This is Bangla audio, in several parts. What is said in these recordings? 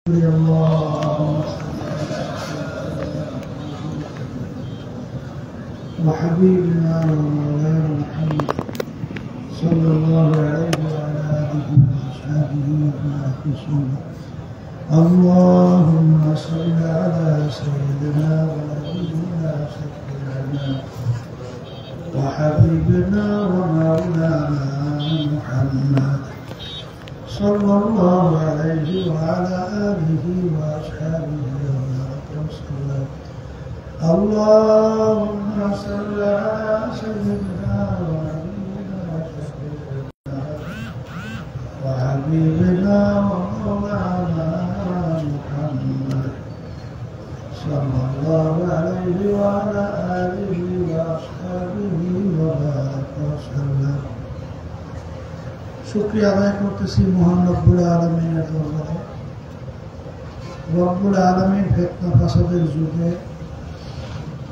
اللهم وحبيبنا ومولانا محمد صلى الله عليه وعلى آله وأصحابه وسلم. اللهم صل على سيدنا ونبينا سيدنا وحبيبنا ومولانا محمد صلى الله عليه وعلى آله وأصحابه وسلم. اللهم صل على سيدنا ونبينا وحبيبنا ومولانا محمد صلى الله عليه وعلى آله وأصحابه وسلم. শুকরিয়া আদায় করতেছি মহান রব্বুল আলামিনের দরবারে। রব্বুল আলামিন ফিতনা ফাসাদের যুগে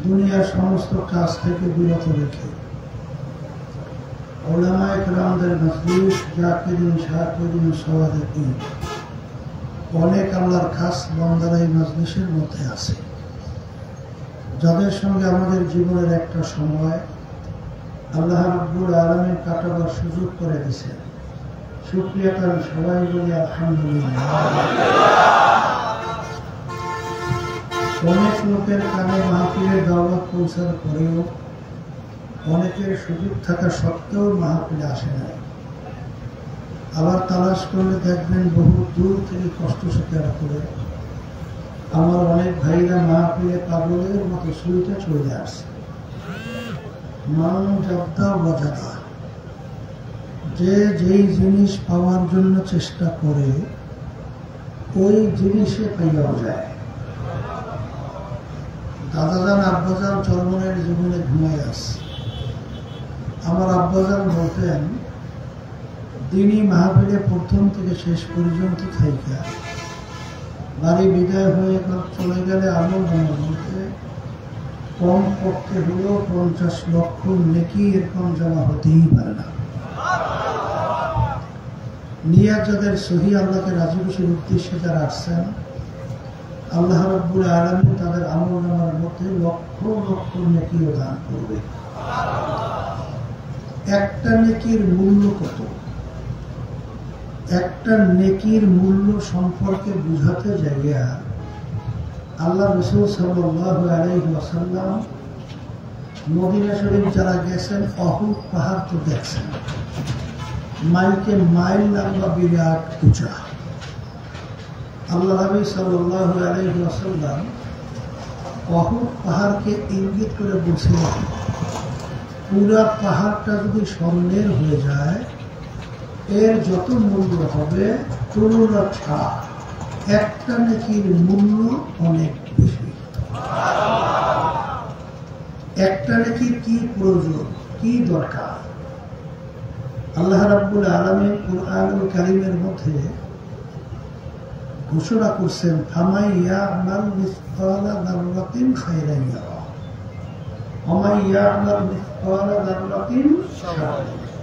দুনিয়ার সমস্ত কাজ থেকে বিরত রেখে উলামায়ে কেরামদের মজলিস, জাকিরিন, শাকিরিন, সাওয়াদিকিন অনেক আল্লাহর খাস বান্দারা এই মজলিসের মধ্যে আছে, যাদের সঙ্গে আমাদের জীবনের একটা সময় আল্লাহ রব্বুল আলামিন কাটাবার সুযোগ করে দিয়েছেন। শুকরিয়া তার সবাই বলি আলহামদুলিল্লাহ। অনেক লোকের কানে মাহফিলের দাওয়াত পৌঁছার পরেও অনেকের সুযোগ থাকা সত্ত্বেও মাহফিলে আসে না। আবার তালাশ করলে দেখবেন বহু দূর থেকে কষ্ট স্বীকার করে আমার অনেক ভাইরা মাহফিলে পাগলের মতো শুরুতে চলে আসছে। মান জব্দা বাজাদা, যে যেই জিনিস পাওয়ার জন্য চেষ্টা করে ওই জিনিসে পাইয়াও যায়। দাদাজান আব্বাজান চরমনের জীবনে ঘুমাই আসছে। আমার আব্বাজান বলতেন, দিনই মাহফিলে প্রথম থেকে শেষ পর্যন্ত থাইকা বাড়ি বিদায় হয়ে চলে গেলে আমল নামার মধ্যে কম পক্ষে হলেও 50 লক্ষ নেকি এরকম জমা হতেই পারে না। নিয়াত যাদের সহি, আল্লাহকে রাজি খুশির উদ্দেশ্যে যারা আসছেন, আল্লাহ রাব্বুল আলামিন তাদের আমল নামার মধ্যে লক্ষ লক্ষ নেকিও দান করবে। একটা নেকির মূল্য কত? একটা নেকির মূল্য সম্পর্কে বুঝাতে যাইয়া আল্লাহ রাসূল সাল্লাল্লাহু আলাইহি ওয়াসাল্লাম মদিনা শরীফ যারা গেছেন, অহুদ পাহাড় তো দেখছেন, মাইলকে মাইল লম্বা বিরাট উঁচা। আল্লাহ নবী সাল্লাল্লাহু আলাইহি ওয়াসাল্লাম অহুদ পাহাড়কে ইঙ্গিত করে বলছিলেন, পুরা পাহাড়টা যদি স্বর্ণের হয়ে যায় এর যত মূল্য হবে তুলনা ছাড়া একটা নেকির মূল্য অনেক বেশি। একটা নেকির কি প্রয়োজন, কি দরকার? আল্লাহ রাব্বুল আলামিন কুরআনুল কারীমের মধ্যে ঘোষণা করছেন, ফামান ইয়া'মাল মিসকালা যাররাতিন খায়রান ইয়ারা ওয়া মান ইয়া'মাল মিসকালা যাররাতিন শাররান ইয়ারা।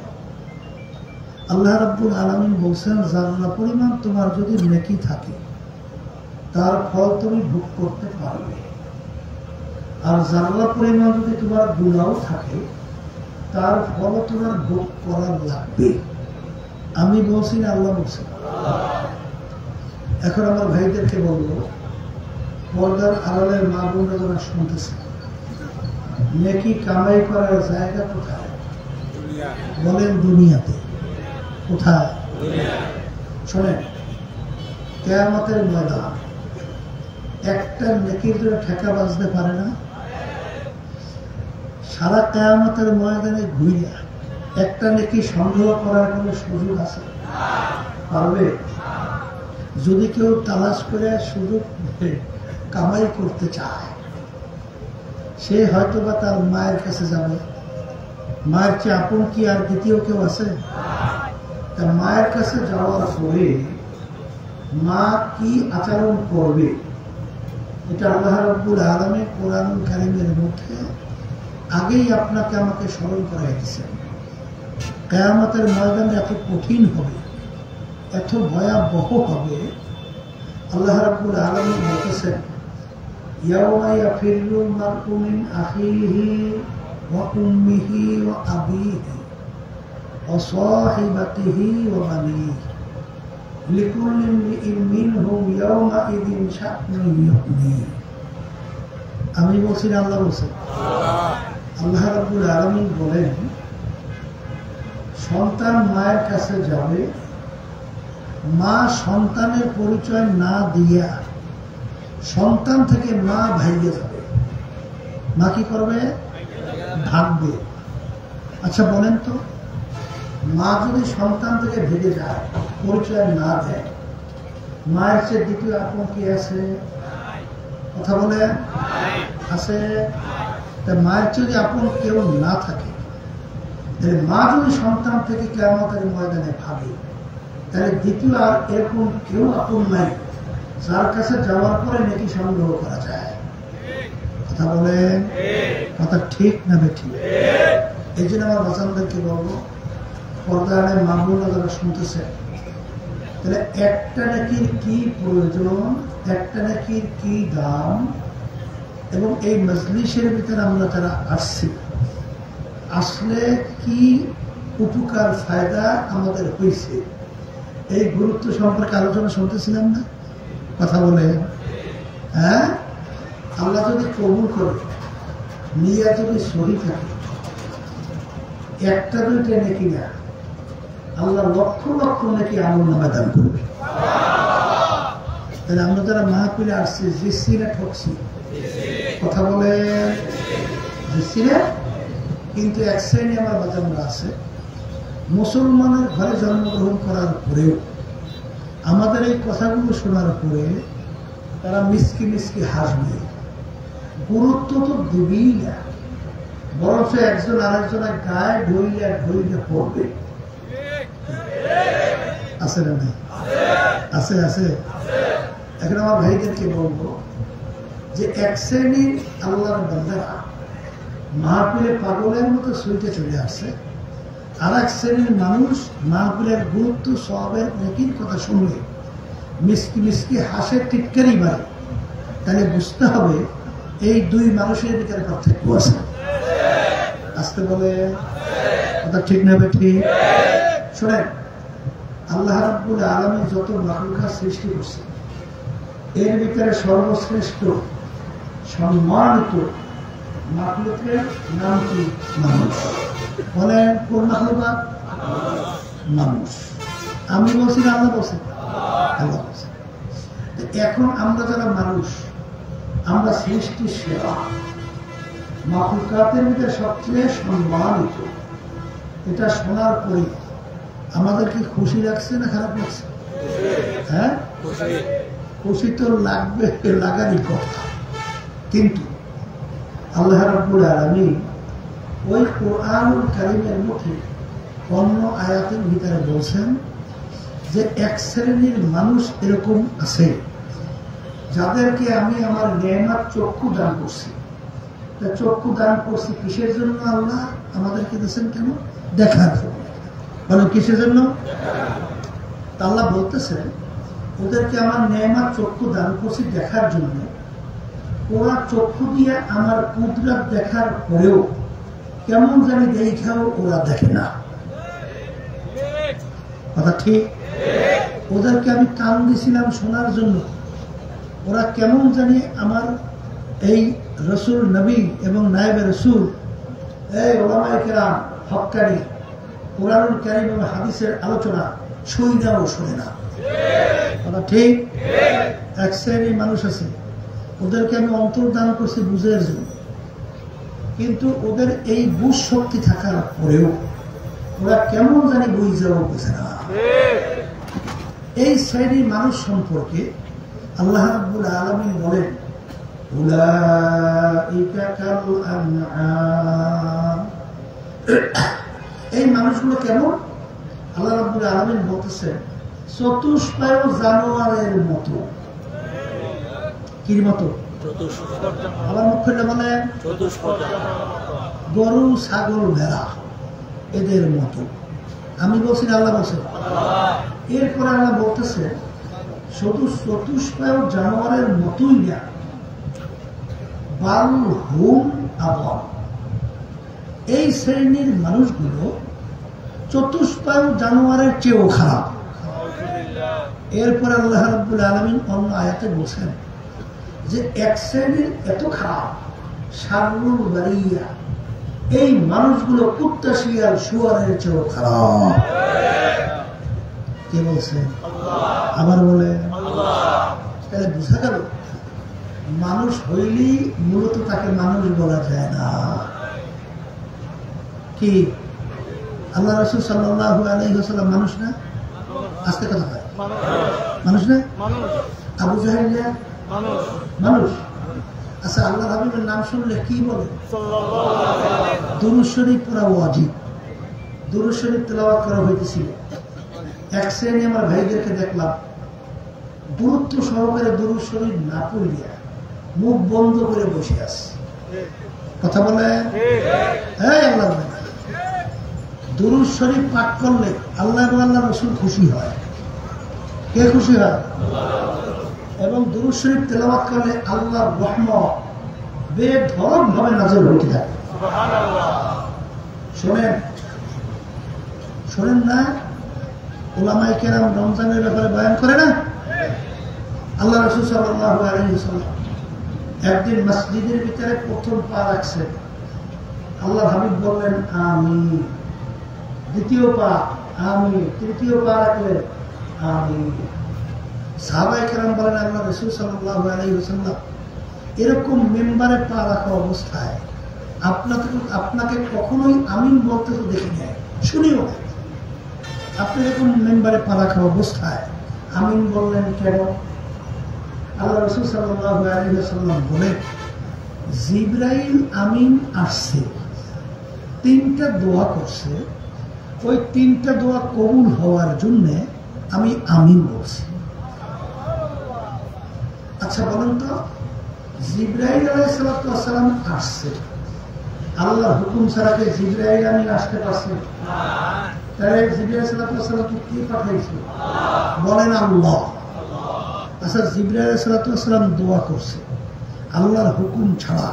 আল্লাহ রাব্বুল আলামিন বলছেন, যারা পরিমাণ তোমার যদি নেকি থাকে তার ফল তুমি ভোগ করতে পারবে, আর যারা পরিমাণ যদি তোমার গুনাহ থাকে তার ফল তোমার ভোগ করার লাগবে। আমি বলছি না, আল্লাহ বলছেন। এখন আমার ভাইদেরকে বলবো, পর্দার আড়ালের মা বোনরা যারা শুনতেছে, নেকি কামাই করার জায়গা কোথায়? বলেন দুনিয়াতে। কোথায়? শোনেন, কিয়ামতের ময়দান একটা নেকির জন্য ঠেকা বাজতে পারে না। সারা কিয়ামতের ময়দানে ঘুরিয়া একটা নেকি সংগ্রহ করার কোনো সুযোগ আছে? পারবে? যদি কেউ তালাশ করে সুযোগ কামাই করতে চায়, সে হয়তো বা তার মায়ের কাছে যাবে। মায়ের চেয়ে আপন কি আর দ্বিতীয় কেউ আছে? তার মায়ের কাছে যাওয়ার পরে মা কি আচরণ করবে এটা আল্লাহ রাব্বুল আলামিন কোরআনুল কারীমের মধ্যে আগেই আপনাকে আমাকে স্মরণ করাই দিয়েছেন। কিয়ামতের ময়দান এত কঠিন হবে, এত ভয়াবহ হবে আল্লাহ রাব্বুল আলামিন বলতেছেন ইয়াওমা ইয়াফিরুল মারউ মিন আখিহি ওয়া উম্মিহি ওয়া আবিহি ওয়া সাহিবাতিহি ওয়া বানিহি লিকুল্লি ইমরিইন মিনহুম ইয়াওমা ইযিন শা'নুন ইউগনিহি। আমি বলছি না আল্লাহ বলছেন? আল্লাহ রাব্বুল আলামিন বলেন সন্তান মায়ের কাছে যাবে, মা সন্তানের পরিচয় না দিয়া সন্তান থেকে মা ভাইগে যাবে। মা কি করবে? ভাগবে। আচ্ছা বলেন তো, মা যদি সন্তান থেকে ভেগে যায়, পরিচয় না দেয়, মায়ের চেয়ে দ্বিতীয় আপন কি আছে? কথা বলেন, আছে? তা মায়ের যদি আপন কেউ না থাকে, তাহলে মা যদি সন্তান থেকে কিয়ামতের ময়দানে ভাগে, তাহলে দ্বিতীয় আর এরকম কেউ আপন নাই যার কাছে যাওয়ার পরে নাকি সংগ্রহ করা যায়। কথা বলেন, কথা ঠিক না বেঠিক? এই জন্য আমার বাচ্চাদেরকে বলবো, পর্দায় মা বোনরা যারা শুনতেছে, তাহলে একটা নাকির কি প্রয়োজন, একটা নাকির কি দাম, এবং এই মজলিসের ভিতরে আমরা যারা আসছি, আসলে কি উপকার ফায়দা আমাদের হয়েছে, এই গুরুত্ব সম্পর্কে আলোচনা শুনতেছিলাম না? কথা বলে, হ্যাঁ, আল্লাহ যদি কবুল করে, নিয়া যদি সহি থাকে, একটা দুইটা নাকি না, আল্লাহ লক্ষ লক্ষ নাকি আমল নামে দান করবে। তাহলে আমরা যারা মাহফিলে আসছি, জিসি না ঠকছি? কথা বলে, জিসি না? কিন্তু এক শ্রেণী আমার বাচ্চারা আছে, মুসলমানের ঘরে জন্মগ্রহণ করার পরেও আমাদের এই কথাগুলো শোনার পরে তারা মিসকি মিসকি হাসবে, গুরুত্ব তো দিবেই না, বরঞ্চ একজন আরেকজনের গায়ে ঢইলে ঢইলে পড়বে। আছে না নাই? আছে, আছে। এখন আমার ভাইদেরকে বলবো যে এক শ্রেণীর আল্লাহর বান্দারা মাহফিলে পাগলের মতো শুইতে চলে আসছে, আর এক শ্রেণীর মানুষ মাহফিলের গুরুত্ব সওয়াবের নেকির কথা শুনলে মিসকি মিসকি হাসে টিটকারি মারে। তাহলে বুঝতে হবে এই দুই মানুষের ভিতরে পার্থক্য আছে। আসতে বলে, কথা ঠিক না ঠিক? শোনেন, আল্লাহ রাব্বুল আলামিন যত মাখলুকাত সৃষ্টি করছে, এর ভিতরে সর্বশ্রেষ্ঠ সম্মানিত মাখলুকের নাম কি? মানুষ। বলেন, কোন মাখলুকাত? মানুষ। আমি বলছি না আল্লাহ বলছেন? আল্লাহ বলছেন। এখন আমরা যারা মানুষ, আমরা সৃষ্টির সেরা, মাখলুকাতের ভিতরে সবচেয়ে সম্মানিত। এটা শোনার পরে আমাদের কি খুশি লাগছে না খারাপ লাগছে? হ্যাঁ, খুশি তো লাগবে, লাগারই কথা। কিন্তু আল্লাহ রাব্বুল আলামিন ওই কোরআনুল কারীমের মধ্যে অন্য আয়াতের ভিতরে বলছেন যে এক শ্রেণীর মানুষ এরকম আছে যাদেরকে আমি আমার নেয়ামত চক্ষু দান করছি। চক্ষু দান করছি কিসের জন্য? আল্লাহ আমাদেরকে দিয়েছেন কেন? দেখার জন্য। মানে কিসের জন্য? আল্লাহ বলতেছেন ওদেরকে আমার নেয়ামত চক্ষু দান করছি দেখার জন্য। ওরা চক্ষু দিয়ে আমার কুদরত দেখার পরেও কেমন জানি দেখাও ওরা দেখে না। কথা ঠিক? ওদেরকে আমি কান দিছিলাম শোনার জন্য, ওরা কেমন জানি আমার এই রসুল নবী এবং নায়েবে রসুল, এই ওলামায়ে কেরাম হক্কানি কোরআনুল কারীম এবং হাদিসের আলোচনা শুইনাও শোনে না। কথা ঠিক? এক শ্রেণীর মানুষ আছে, ওদেরকে আমি অন্তর দান করছি বুঝের জন্য, কিন্তু ওদের এই বুঝ শক্তি থাকার পরেও ওরা কেমন জানি বুঝাও বুঝে না। এই শ্রেণীর মানুষ সম্পর্কে আল্লাহ রাব্বুল আলামিন বলেন, উলাইকা কাল আনআম। এই মানুষগুলো কেমন? আল্লাহ রাব্বুল আলামিন বলতেছেন চতুষ্পায় জানোয়ারের মতো। কি মতো? আবার মুখ্য বলে গরু, ছাগল, ভেড়া, এদের মতো। আমি বলছি না আল্লাহ বলছেন? এরপরে আল্লাহ বলতেছে শুধু চতুষ্পায় জানোয়ারের মতোই না, বাল হুম আবল, এই শ্রেণীর মানুষগুলো চতুষ্পায় জানোয়ারের চেয়েও খারাপ। এরপর আল্লাহ রাব্বুল আলামিন অন্য আয়াতে বলছেন যে এক শ্রেণীর এত খারাপ, শাররুল বারিয়া, এই মানুষগুলো কুত্তা শিয়াল শুয়ারের চেয়েও খারাপ। কে বলছে? আবার বলে। তাহলে বুঝা গেল মানুষ হইলেই মূলত তাকে মানুষ বলা যায় না। কি আল্লাহ রাসূল সাল্লাল্লাহু আলাইহি ওয়াসাল্লাম মানুষ না? আস্তে কথা হয়, মানুষ না? আবু জাহেল না মানুষ? আচ্ছা, আল্লাহর হাবিবের নাম শুনলে কি বলে? দুরূদ শরীফ পড়া ওয়াজিব। দুরূদ শরীফ তেলাওয়াত করা হইতেছিল। এক শ্রেণী আমার ভাইদেরকে দেখলাম গুরুত্ব সহকারে দুরূদ শরীফ না পড়িয়া মুখ বন্ধ করে বসে আছে। কথা বলে? হ্যাঁ, আল্লাহ দুরূদ শরীফ পাঠ করলে আল্লাহ এবং আল্লাহ রাসূল খুশি হয়। কে খুশি হয়? এবং দুরূদ শরীফ তেলাওয়াত করলে আল্লাহর রহমত বেধড়ক ভাবে নাযিল হতে থাকে। শোনেন শোনেন না, উলামায়ে কেরাম রমজানের ব্যাপারে বয়ান করে না? আল্লাহ রাসূল সাল্লাল্লাহু আলাইহি ওয়াসাল্লাম একদিন মসজিদের ভিতরে প্রথম পা রাখছেন। আল্লাহর হাবিব বললেন আমিন। দ্বিতীয় পা আমিন। তৃতীয় পা রাখলেন আমিন। সাহাবায়ে কেরাম বলেন আল্লাহ রাসূল সাল্লাল্লাহু আলাইহি ওয়াসাল্লাম এরকম মেম্বারে পা রাখা অবস্থায় আপনাকে কখনোই আমিন বলতে তো দেখি নাই, শুনিও না। আপনি এরকম মেম্বারে পা রাখা অবস্থায় আমিন বললেন কেন? আল্লাহ রাসূল সাল্লাল্লাহু আলাইহি ওয়াসাল্লাম বলেন জিবরাইল আমিন আসছে, তিনটা দোয়া করছে, ওই তিনটা দোয়া কবুল হওয়ার জন্য আমি আমিন বলছি। আচ্ছা বলেন তো, জিবরাইল আলাইহিস সালাম আসছে, আল্লাহর হুকুম ছাড়া কি জিবরাইল আমিন আসতে পারছে? তাহলে জিবরাইল আলাইহিস সালামকে কি পাঠাইছে? বলেন আল্লাহ। আচ্ছা, জিবরাইল আলাইহিস সালাম দোয়া করছে আল্লাহর হুকুম ছাড়া,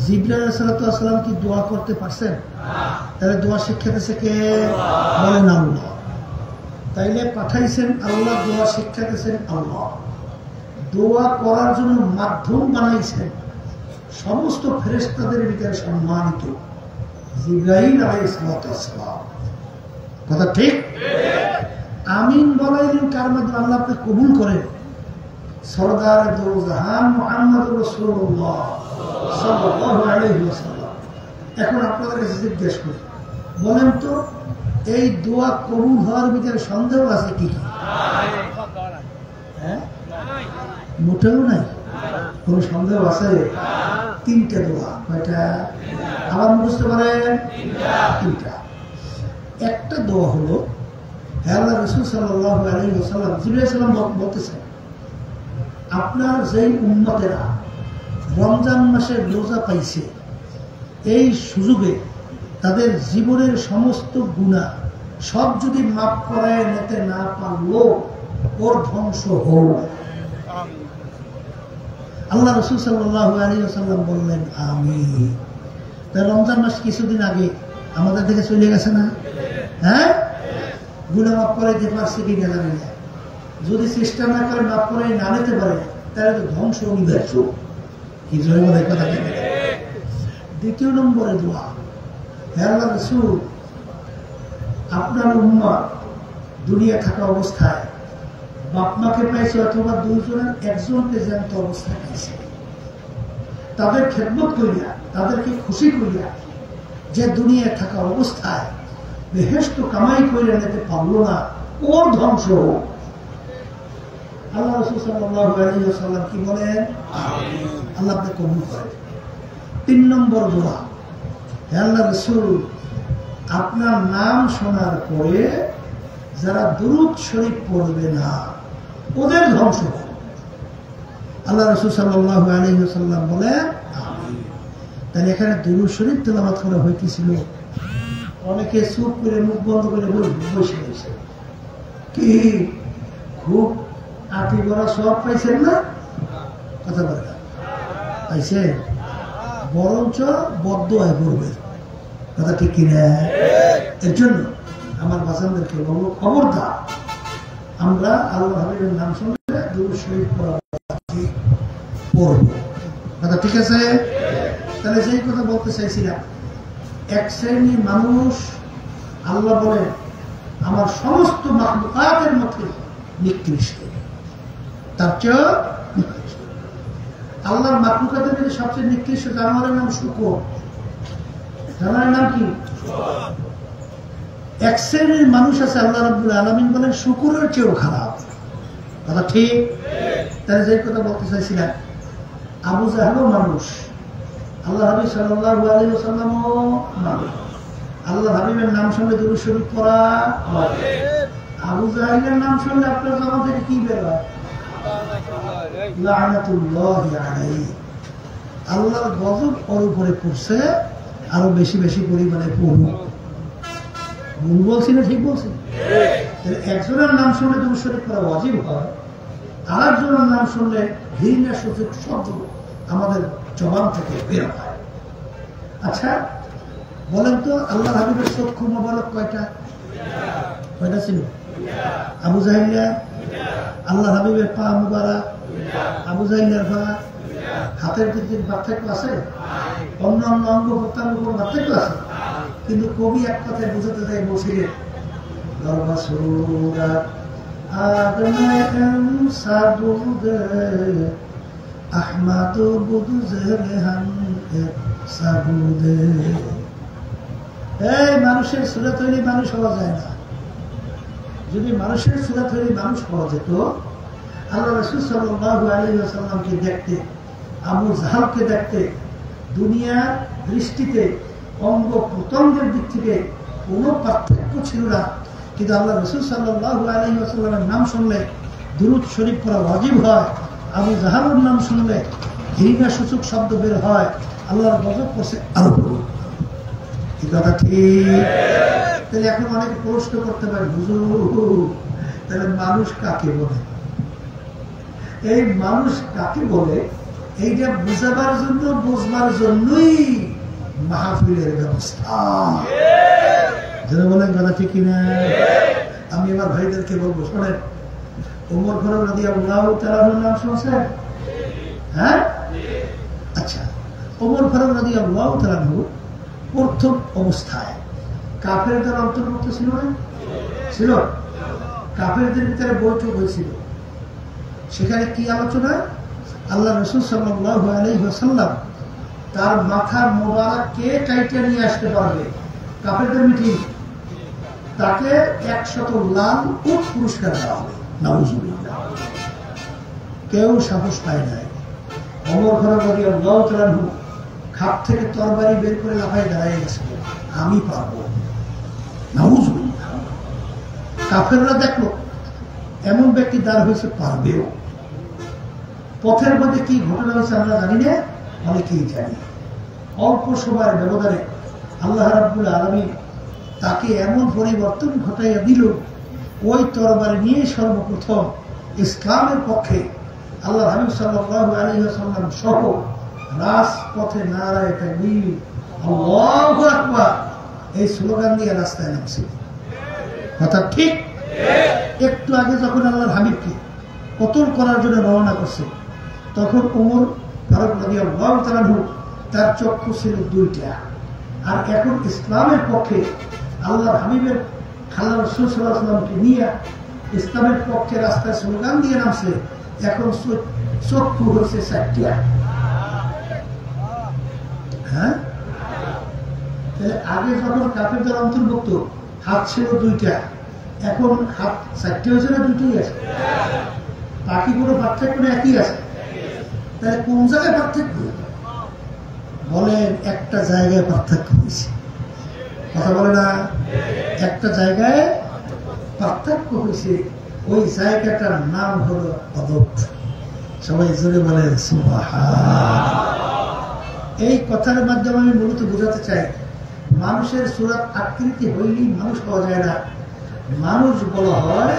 জিবরাইল আলাইহিস সালাম কি দোয়া করতে পারছেন? তাহলে দোয়া শিক্ষা দিয়েছে কে? বলেন আল্লাহ। তাইলে পাঠাইছেন আল্লাহ, দোয়া শিক্ষা দিয়েছেন আল্লাহ, দোয়া করার জন্য মাধ্যম বানাইছেন সমস্ত ফেরেশতাদের ভিতরে সম্মানিত জিবরাইল আলাইহিস সালাম। কথা ঠিক? আমিন বলাইলেন কার মাধ্যমে? আল্লাহ আপনি কবুল করেন। সরদার দো জাহান মুহাম্মদুর রাসূলুল্লাহ সাল্লাল্লাহু আলাইহি ওয়াসাল্লাম। এখন আপনাদের কাছে জিজ্ঞেস করি, বলেন তো এই দোয়া কবুল হওয়ার ভিতরে সন্দেহ আছে কি? হ্যাঁ, মোটেও নাই। কোন সন্দেহ আছে? তিনটা দোয়া। কয়টা? আবার বুঝতে পারেন? তিনটা। একটা দোয়া হলো আল্লাহ রাসূল সাল্লাল্লাহু আলাইহি ওয়াসাল্লাম জিবরাইল সালাম বলতেছেন আপনার যেই উম্মতেরা রমজান মাসের রোজা পাইছে, এই সুযোগে তাদের জীবনের সমস্ত গুনাহ সব যদি মাফ করায় নিতে না পারলো ওর ধ্বংস হোক। আল্লাহ রাসূল সাল্লাল্লাহু আলাইহি ওয়াসাল্লাম বললেন আমিন। তাই রমজান মাস কিছুদিন আগে আমাদের থেকে চলে গেছে না? হ্যাঁ, গুনাহ মাফ করাইতে পারছে কি না জানি না। যদি চেষ্টা না করে মাফ করাই না নিতে পারে তাহলে তো ধ্বংস অনিবার্য। কি জয় বলে কথা কি? দ্বিতীয় নম্বরে দোয়া, হে আল্লাহ রাসূল আপনার উম্মত দুনিয়া থাকা অবস্থায় বাপ মাকে পাইছে অথবা দুইজনের একজনকে জ্যান্ত অবস্থায় পাইছে, তাদের খেদমত করিয়া তাদেরকে খুশি করিয়া যে দুনিয়া থাকা অবস্থায় বেহেশত কামাই করে নিতে পারলো না ওর ধ্বংস হোক। আল্লাহ রাসূল সাল্লাল্লাহু আলাইহি ওয়াসাল্লাম কি বলেন? আল্লাহ আপনি কবুল করেন। তিন নম্বর দোয়া, হে আল্লাহ রাসূল আপনার নাম শোনার পরে যারা দুরূদ শরীফ পড়বে না ওদের ধ্বংস হোক। আল্লাহ রাসূল সাল্লাল্লাহু আলাইহি ওয়াসাল্লাম বলেন আমিন। তাহলে এখানে দুরূদ শরীফ তেলাওয়াত করা হইতেছিল, অনেকে চুপ করে মুখ বন্ধ করে বসে রয়েছে। কি খুব আটি গড়া সব পাইছেন না? কথা বলে না পাইছে, বরঞ্চ বদদোয়ায় পড়বে। কথা ঠিক কিনা? এর জন্য আমার বাচ্চাদেরকে বলবো, খবরদার আমরা আল্লাহ হাবিবের নাম শুনলে দুরূদ শরীফ পড়ব। কথা ঠিক আছে? তাহলে সেই কথা বলতে চাইছিলাম, এক শ্রেণীর মানুষ আল্লাহ বলেন আমার সমস্ত মাখলুকাতের মধ্যে নিকৃষ্ট, তার চেয়ে আল্লাহর মাখলুকাতের মধ্যে সবচেয়ে নিকৃষ্ট জানোয়ারের নাম শূকর। জানোয়ারের নাম কি? এক শ্রেণীর মানুষ আছে আল্লাহ রাব্বুল আলামিন বলেন শূকরের চেয়েও খারাপ। কথা ঠিক? তাহলে যে কথা বলতে চাইছিলাম, আবু জাহেলও মানুষ, আল্লাহ হাবিব সাল্লাল্লাহু আলাইহি ওয়াসাল্লামও মানুষ। আল্লাহ হাবিবের নাম শুনলে দুরূদ শরীফ পড়া ওয়াজিব। আবু জাহেলের নাম শুনলে আপনার জবান থেকে কি বের হয়? লাআনাতুল্লাহি আলাইহি। আল্লাহর গজব ওর উপরে পড়ছে, আরো বেশি বেশি পরিমাণে পড়ুন। ভুল বলছি না ঠিক বলছি? একজনের নাম শুনলে দুরূদ শরীফ পড়া ওয়াজিব হয়, আর একজনের নাম শুনলে ঘৃণা সূচক শব্দ আমাদের জবান থেকে বের হয়। আচ্ছা বলেন তো, আল্লাহ হাবিবের চক্ষু মোবারক কয়টা? কয়টা ছিল? আবু জাহিলিয়া আল্লাহ হাবিবের পা মুবারক, আবু জাহিলিয়ার পা, হাতের দিকে পার্থক্য আছে, অন্য অন্য অঙ্গ প্রত্যঙ্গ কোনো পার্থক্য আছে, কিন্তু কবি এক কথায় বুঝাতে চাই বলছিলেন আহমাদ এই মানুষের সূরা তৈরি মানুষ হওয়া যায় না। যদি মানুষের সূরা তৈরি মানুষ হওয়া যেত, আল্লাহ রাসূল সাল্লাল্লাহু আলাইহি ওয়াসাল্লামকে দেখতে, আবু জাহলকে দেখতে দুনিয়ার দৃষ্টিতে অঙ্গ প্রত্যঙ্গের দিক থেকে কোনো পার্থক্য ছিল না, কিন্তু আল্লাহ রাসূল সাল্লাল্লাহু আলাইহি ওয়াসাল্লামের নাম শুনলে দুরূদ শরীফ পড়া ওয়াজিব হয়। আবু জাহলের নাম শুনলে ঘৃণা সূচক শব্দ বের হয়, আল্লাহর গজব করছে আরো বলুন। এই কথা ঠিক? তাহলে এখন অনেকে প্রশ্ন করতে পারে, হুজুর তাহলে মানুষ কাকে বলে? এই মানুষ কাকে বলে এইটা বুঝাবার জন্য, বুঝবার জন্যই মাহফিলের ব্যবস্থা। যারা বলেন কথা ঠিক কিনা? আমি আমার ভাইদেরকে বলবো, শোনেন, ওমর ফারুক রাদিয়াল্লাহু তাআলার নাম শুনছেন? হ্যাঁ, আচ্ছা, ওমর ফারুক রাদিয়াল্লাহু তাআলা প্রথম অবস্থায় কাফেরদের অন্তর্ভুক্ত ছিল না? ছিল। কাফেরদের ভিতরে বৈঠক হয়েছিল, সেখানে কি আলোচনা? আল্লাহ রাসূল সাল্লাল্লাহু আলাইহি ওয়াসাল্লাম তার মাথার মোবারক কে কাইটা নিয়ে আসতে পারবে, কাফেরদের মিটিং, তাকে 100 লাল উট পুরস্কার দেওয়া হবে। নাউযুবিল্লাহ। কেউ সাহস পায় নাই। ওমর ফারুক রাদিয়াল্লাহু তাআলা খাপ থেকে তরবারি বের করে লাফায় দাঁড়িয়ে গেছে, আমি পারবো। নাউযুবিল্লাহ। কাফেররা দেখলো এমন ব্যক্তি দাঁড় হয়েছে, পারবেও। পথের মধ্যে কি ঘটনা হয়েছে আমরা জানি না, অনেকেই জানি। অল্প সময়ের ব্যবধানে আল্লাহ রাব্বুল আলামিন তাকে এমন পরিবর্তন ঘটাইয়া দিল, ওই তরবারি নিয়ে সর্বপ্রথম ইসলামের পক্ষে আল্লাহ হাবিব সাল্লাল্লাহু আলাইহি ওয়াসাল্লাম সহ রাজপথে নারায়ে তাকবীর, আল্লাহু আকবার এই স্লোগান দিয়ে রাস্তায় নামছে। কথা ঠিক? একটু আগে যখন আল্লাহর হাবিবকে কতল করার জন্য রওনা করছে, তখন ওমর ফারুক রাদিয়াল্লাহু তাআলা তার চক্ষু ছিল 2টা, আর এখন ইসলামের পক্ষে আল্লাহর হাবিবের আল্লাহ রাসূল সাল্লাল্লাহু আলাইহি ওয়াসাল্লামকে নিয়ে ইসলামের পক্ষে রাস্তায় স্লোগান দিয়ে নামছে, এখন চক্ষু হচ্ছে 4টা। হ্যাঁ, তাহলে আগে যখন কাফেরদের অন্তর্ভুক্ত হাত ছিল 2টা, এখন হাত 4টে হয়েছে না 2টোই আছে? বাকি কোনো পার্থক্য না, একই আছে। তাহলে কোন জায়গায় পার্থক্য? বলেন, একটা জায়গায় পার্থক্য হয়েছে। কথা বলে না? একটা জায়গায় পার্থক্য হয়েছে, ওই জায়গাটার নাম হলো পদক। সবাই জোরে বলেন সুবহানাল্লাহ। এই কথার মাধ্যমে আমি মূলত বোঝাতে চাই, মানুষের সুরাত আকৃতি হইলেই মানুষ পাওয়া যায় না। মানুষ বলা হয়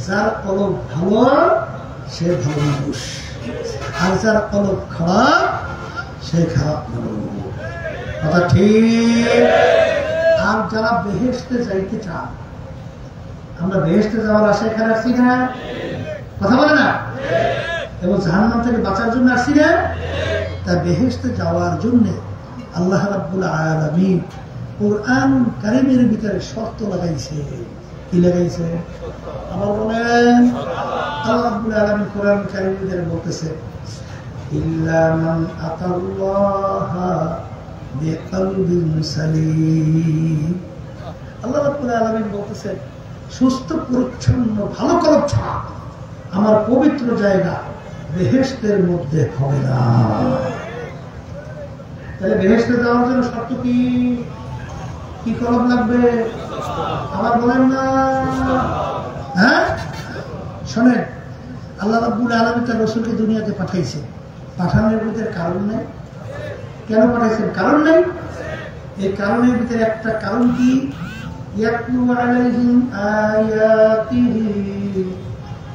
যার কলম ভালো, সে ভালো মানুষ, আর যার কলব খারাপ সে খারাপ মানুষ। কথা ঠিক। আর যারা বেহেশতে যাইতে চান, আমরা বেহেশতে যাওয়ার আশায় এখানে আসছি না, কথা বলে না, এবং জাহান্নাম থেকে বাঁচার জন্য আসছি না। তা বেহেশতে যাওয়ার জন্য আল্লাহ রাব্বুল আলামিন কুরআন কারীমের ভিতরে শর্ত লাগাইছে। কি লাগাইছে? আবার বলেন। আল্লাহ রাব্বুল আলামিন কুরআন কারীমের ভিতরে বলতেছে, ইল্লা মান আতাল্লাহা বিকলবিন সালিম। আল্লাহ রাব্বুল আলামিন বলতেছেন, সুস্থ পরিচ্ছন্ন ভালো কলব ছাড়া আমার পবিত্র জায়গা বেহেশতের মধ্যে হবে না। তাহলে বেহেশতে যাওয়ার জন্য শর্ত কি? কি কলব লাগবে? আবার বলেন না। হ্যাঁ, শোনেন, আল্লাহ রাব্বুল আলামিন তার রাসূলকে দুনিয়াতে পাঠাইছে। পাঠানোর ভিতরে কারণ নেই। কেন পাঠাইছেন? কারণ নেই। এই কারণের ভিতরে একটা কারণ কি? ইয়াতলু আলাইহিম আয়াতিহি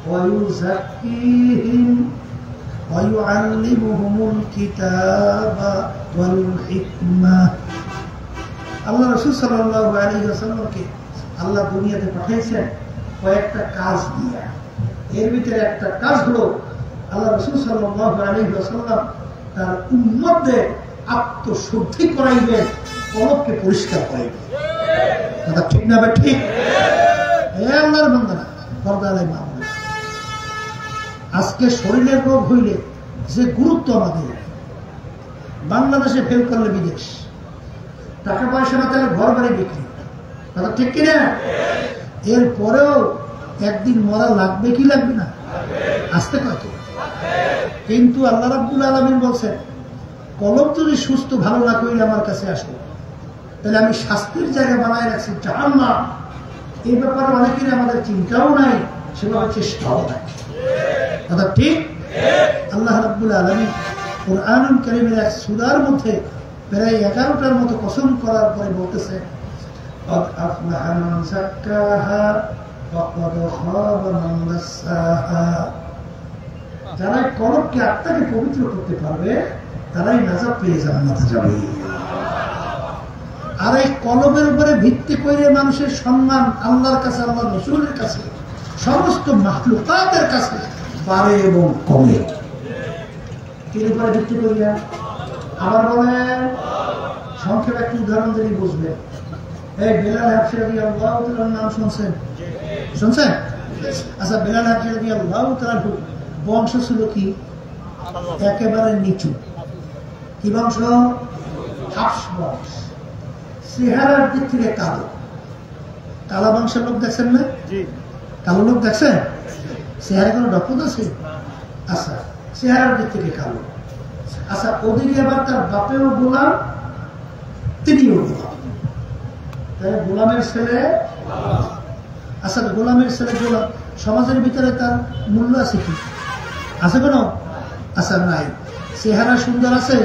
ওয়া ইউযাক্কিহিম ওয়া ইউআল্লিমুহুমুল কিতাবা ওয়াল হিকমাহ। আল্লাহ রাসূল সাল্লাল্লাহু আলাইহি ওয়াসাল্লামকে আল্লাহ দুনিয়াতে পাঠাইছেন কয়েকটা কাজ দিয়ে। এর ভিতরে একটা কাজ হলো আল্লাহ রাসূল সাল্লাল্লাহু আলাইহি ওয়াসাল্লাম তার উম্মতদের আত্মশুদ্ধি করাইবেন, কলবকে পরিষ্কার করাইবেন। কথা ঠিক না? ঠিক। আল্লাহর বান্দারা, পর্দায় মা বোনেরা, আজকে শরীরের রোগ হইলে যে গুরুত্ব আমাদের, বাংলাদেশে ফেল করলে বিদেশ, টাকা পয়সা না তাহলে ঘর বাড়ি বিক্রি। কথা ঠিক কিনা? এরপরেও একদিন মরা লাগবে কি লাগবে না? আসতে কত। কিন্তু আল্লাহ রাব্বুল আলামিন বলছেন, কলব যদি সুস্থ ভালো না করে আমার কাছে আসো, তাহলে আমি শাস্তির জায়গা বানায় রাখছি জাহান্নাম। এই ব্যাপারে অনেকেরই আমাদের চিন্তাও নাই, সেভাবে চেষ্টাও নাই। কথা ঠিক। আল্লাহ রাব্বুল আলামিন কুরআনুল কারীমের এক সূরার মধ্যে প্রায় 11টার মতো কসম করার পরে বলতেছে, قد أفلح من زكاها وقد خاب من دساها। যারা কলবকে, আত্মাকে পবিত্র করতে পারবে তারাই নাজাত পেয়ে জান্নাতে যাবে। আর এই কলবের উপরে ভিত্তি করে মানুষের সম্মান আল্লাহর কাছে, আল্লাহর রাসূলের কাছে, সমস্ত মাখলুকাতের কাছে বাড়ে এবং কমে। এর উপরে ভিত্তি করিয়া আবার বলে, সংক্ষেপে একটি উদাহরণ যদি বুঝবেন, এই বেলাল হাবশী রাদিয়াল্লাহু তাআলার নাম শুনছেন? শুনছেন? আচ্ছা, বেলাল হাবশী রাদিয়াল্লাহু তাআলার বংশ ছিল কি? একেবারে নিচু। কি বংশ? হাবশ বংশ। চেহারার দিক থেকে কালো। কালা বংশের লোক দেখছেন না? কালো লোক দেখছেন? চেহারা কোনো ডকুত আছে? আচ্ছা, চেহারার দিক থেকে কালো। আচ্ছা, ওদিকে আবার তার বাপেও গোলাম, তিনিও গোলাম। তাহলে গোলামের ছেলে, আচ্ছা গোলামের ছেলে গোলাম, সমাজের ভিতরে তার মূল্য আছে কি? আছে কোনো? আচ্ছা নাই। চেহারা সুন্দর আছে?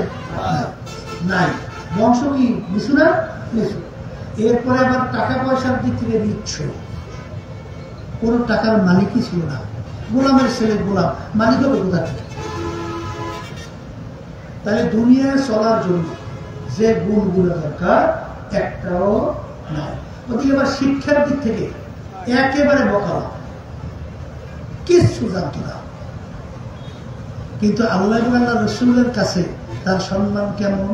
নাই। বংশ কি? নিচু না? নিচু। এরপরে আবার টাকা পয়সার দিক থেকে নিচ্ছ, কোন টাকার মালিকই ছিল না। গোলামের ছেলে গোলাম, মালিক হবে কোথা থেকে? তাহলে দুনিয়ায় চলার জন্য যে গুণগুলো দরকার একটাও নাই। ওদিকে আবার শিক্ষার দিক থেকে একেবারে বকালা, কিচ্ছু জানত না। কিন্তু আল্লাহ এবং আল্লাহ রাসূলের কাছে তার সম্মান কেমন?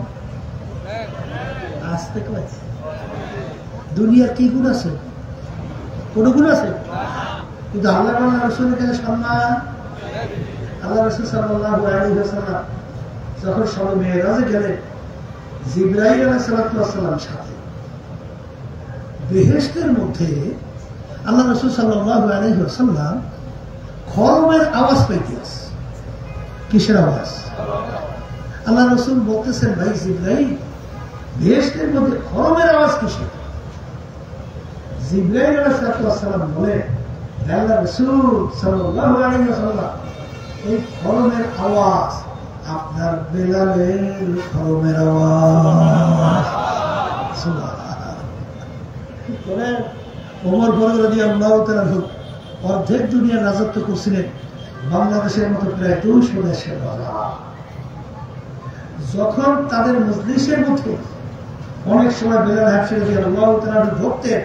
আসতে কয়েছে। দুনিয়ার কি গুণ আছে? কোন গুণ আছে? কিন্তু আল্লাহ এবং আল্লাহ রাসূলের কাছে সম্মান। আল্লাহ রাসূল সাল্লাল্লাহু আলাইহি ওয়াসাল্লাম যখন সবে মেরাজে গেলেন, জিবরাইল আলাইহিস সালাম সাথে, বেহেশতের মধ্যে আল্লাহ রাসূল সাল্লাল্লাহু আলাইহি ওয়াসাল্লাম খরমের আওয়াজ পাইতেছে। কিসের আওয়াজ? আল্লাহ রাসূল বলতেছেন, ভাই জিবরাইল, বেহেশতের মধ্যে খরমের আওয়াজ কিসের? জিবরাইল আলাইহিস সালাম বলে, আল্লাহ রাসূল সাল্লাল্লাহু আলাইহি ওয়াসাল্লাম, এই খরমের আওয়াজ আপনার বেলালের খরমের আওয়াজ। ওমর ফারুক রাদিয়াল্লাহু তাআলা অর্ধেক দুনিয়ার রাজত্ব করছিলেন, বাংলাদেশের মতো প্রায় 200 দেশের বাজার। যখন তাদের মজলিসের মধ্যে অনেক সময় বেলাল হাবশী রাদিয়াল্লাহু তাআলা ঢুকতেন,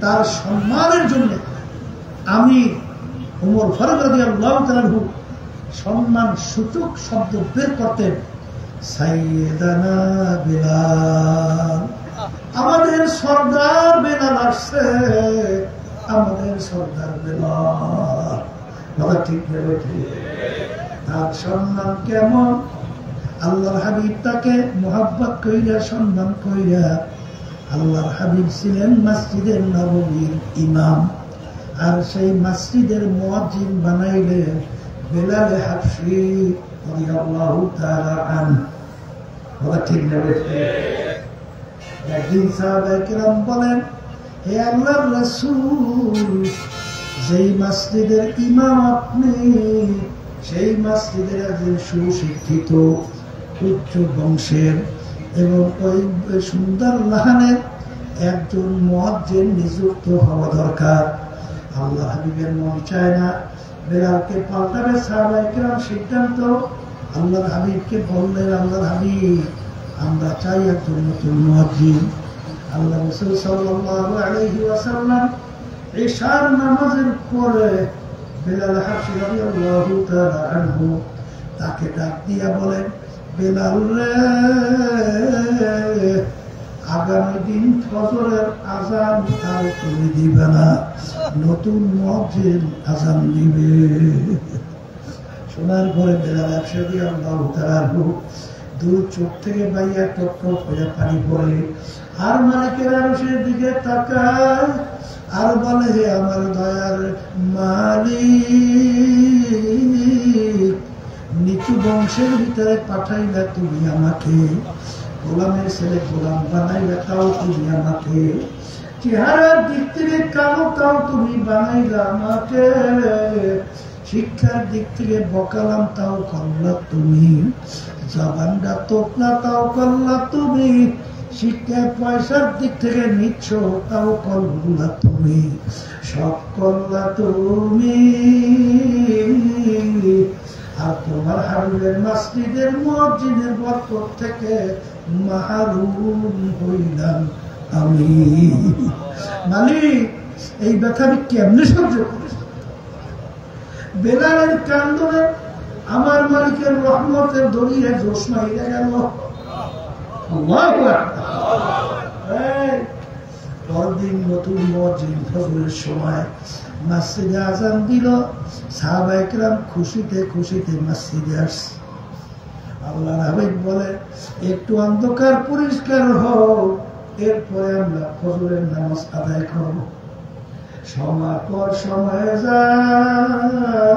তার সম্মানের জন্য আমি ওমর ফারুক রাদিয়াল্লাহু তাআলা সম্মান সূচক শব্দ বের করতেন, সাইয়েদানা বেলাল, আমাদের সর্দার বেলাল আসছে, আমাদের সর্দার বেলাল। কথা ঠিক নেবে, তার সম্মান কেমন? আল্লাহর হাবিব তাকে মোহাব্বত কইরা সম্মান কইরা, আল্লাহর হাবিব ছিলেন মসজিদের নববীর ইমাম, আর সেই মসজিদের মুয়াজ্জিন বানাইলেন বেলাল হাবশী রাদিয়াল্লাহু তাআলা আনহু। কথা ঠিক নেবে। একদিন সাহাবায়ে কেরাম বলেন, হে আল্লাহর রাসূল, যেই মসজিদের ইমাম আপনি, সেই মসজিদের একজন সুশিক্ষিত উচ্চ বংশের এবং ওই সুন্দর লাহানের একজন মুয়াজ্জিন নিযুক্ত হওয়া দরকার। আল্লাহ হাবিবের মন চায় না বেলালকে পাল্টাবে। সাহাবায়ে কেরাম সিদ্ধান্ত, আল্লাহর হাবিবকে বললেন, আল্লাহর হাবিব, আমরা চাই একজন নতুন মুয়াজ্জিন। আল্লাহ রাসূল সাল্লাল্লাহু আলাইহি ওয়াসাল্লাম ইশার নামাজের পরে বেলাল হাবশী রাদিয়াল্লাহু তাআলা আনহু তাকে ডাক দিয়া বলেন, বেলাল রে, আগামী দিন ফজরের আযান আর তুমি দিবে না, নতুন মুয়াজ্জিন আযান দিবে। শোনার পরে বেলাল হাবশী রাদিয়াল্লাহু তাআলা আনহু দুই চোখ থেকে বাইয়া টপ টপ করে পানি পড়ে, আর মালিকের আরশের দিকে তাকায় আর বলে, হে আমার দয়ার মালিক, নিচু বংশের ভিতরে পাঠাইলা তুমি আমাকে, গোলামের ছেলে গোলাম বানাইলা তাও তুমি আমাকে, চেহারার দিক থেকে কালো তাও তুমি বানাইলা আমাকে, শিক্ষার দিক থেকে বকালাম তাও করলা তুমি, জবানটা তোপলা তাও করলা তুমি, শিক্ষা পয়সার দিক থেকে নিচ্ছ তাও করলা তুমি, সব করলা তুমি, আর তোমার হাবিবের মসজিদের মুয়াজ্জিনের বরকত থেকে মাহরুম হইলাম আমি। মালিক, এই ব্যথা আমি কেমনে সহ্য করি? বেলালের কান্দনে আমার মালিকের রহমতের দরিয়ায় জোশ মাইরা গেল। পরদিন নতুন মুয়াজ্জিন ফজরের সময় মসজিদে আযান দিল। সাহাবায়ে কেরাম খুশিতে খুশিতে মসজিদে আসছে। আল্লাহর হাবিব বলে, একটু অন্ধকার পরিষ্কার হোক, এরপরে আমরা ফজরের নামাজ আদায় করব। সময় পর সময় যায়,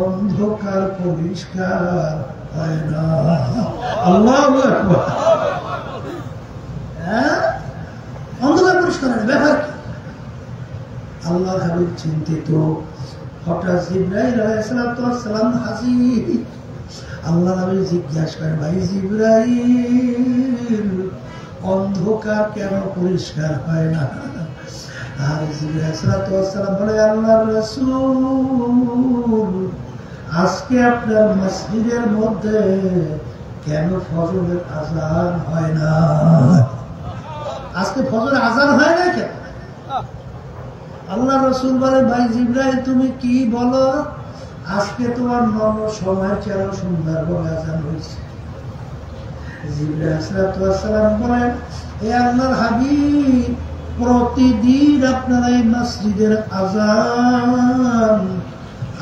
অন্ধকার পরিষ্কার হয় না। আল্লাহু আকবার। অন্ধকার পরিষ্কার হয় না, ব্যাপার কি? আল্লাহর হাবিব চিন্তিত। হঠাৎ জিবরাইল আলাইহিস সালাম হাজির। আল্লাহর হাবিব জিজ্ঞাসা করেন, ভাই জিবরাইল, অন্ধকার কেন পরিষ্কার হয় না? আর জিবরাইল আলাইহিস সালাম বলে, আল্লাহর রাসূল, আজকে আপনার মসজিদের মধ্যে কেন ফজরের আযান হয় না? আজকে ফজরের আযান হয় না কেন? আল্লাহ রাসূল বলে, ভাই জিবরাইল, তুমি কি বলো? আজকে তোমার নন্য সময় চেয়ে সুন্দরভাবে আযান হয়েছে। জিবরাইল আলাইহিস সালাম বলেন, হে আল্লাহর হাবিব, প্রতিদিন আপনার এই মসজিদের আযান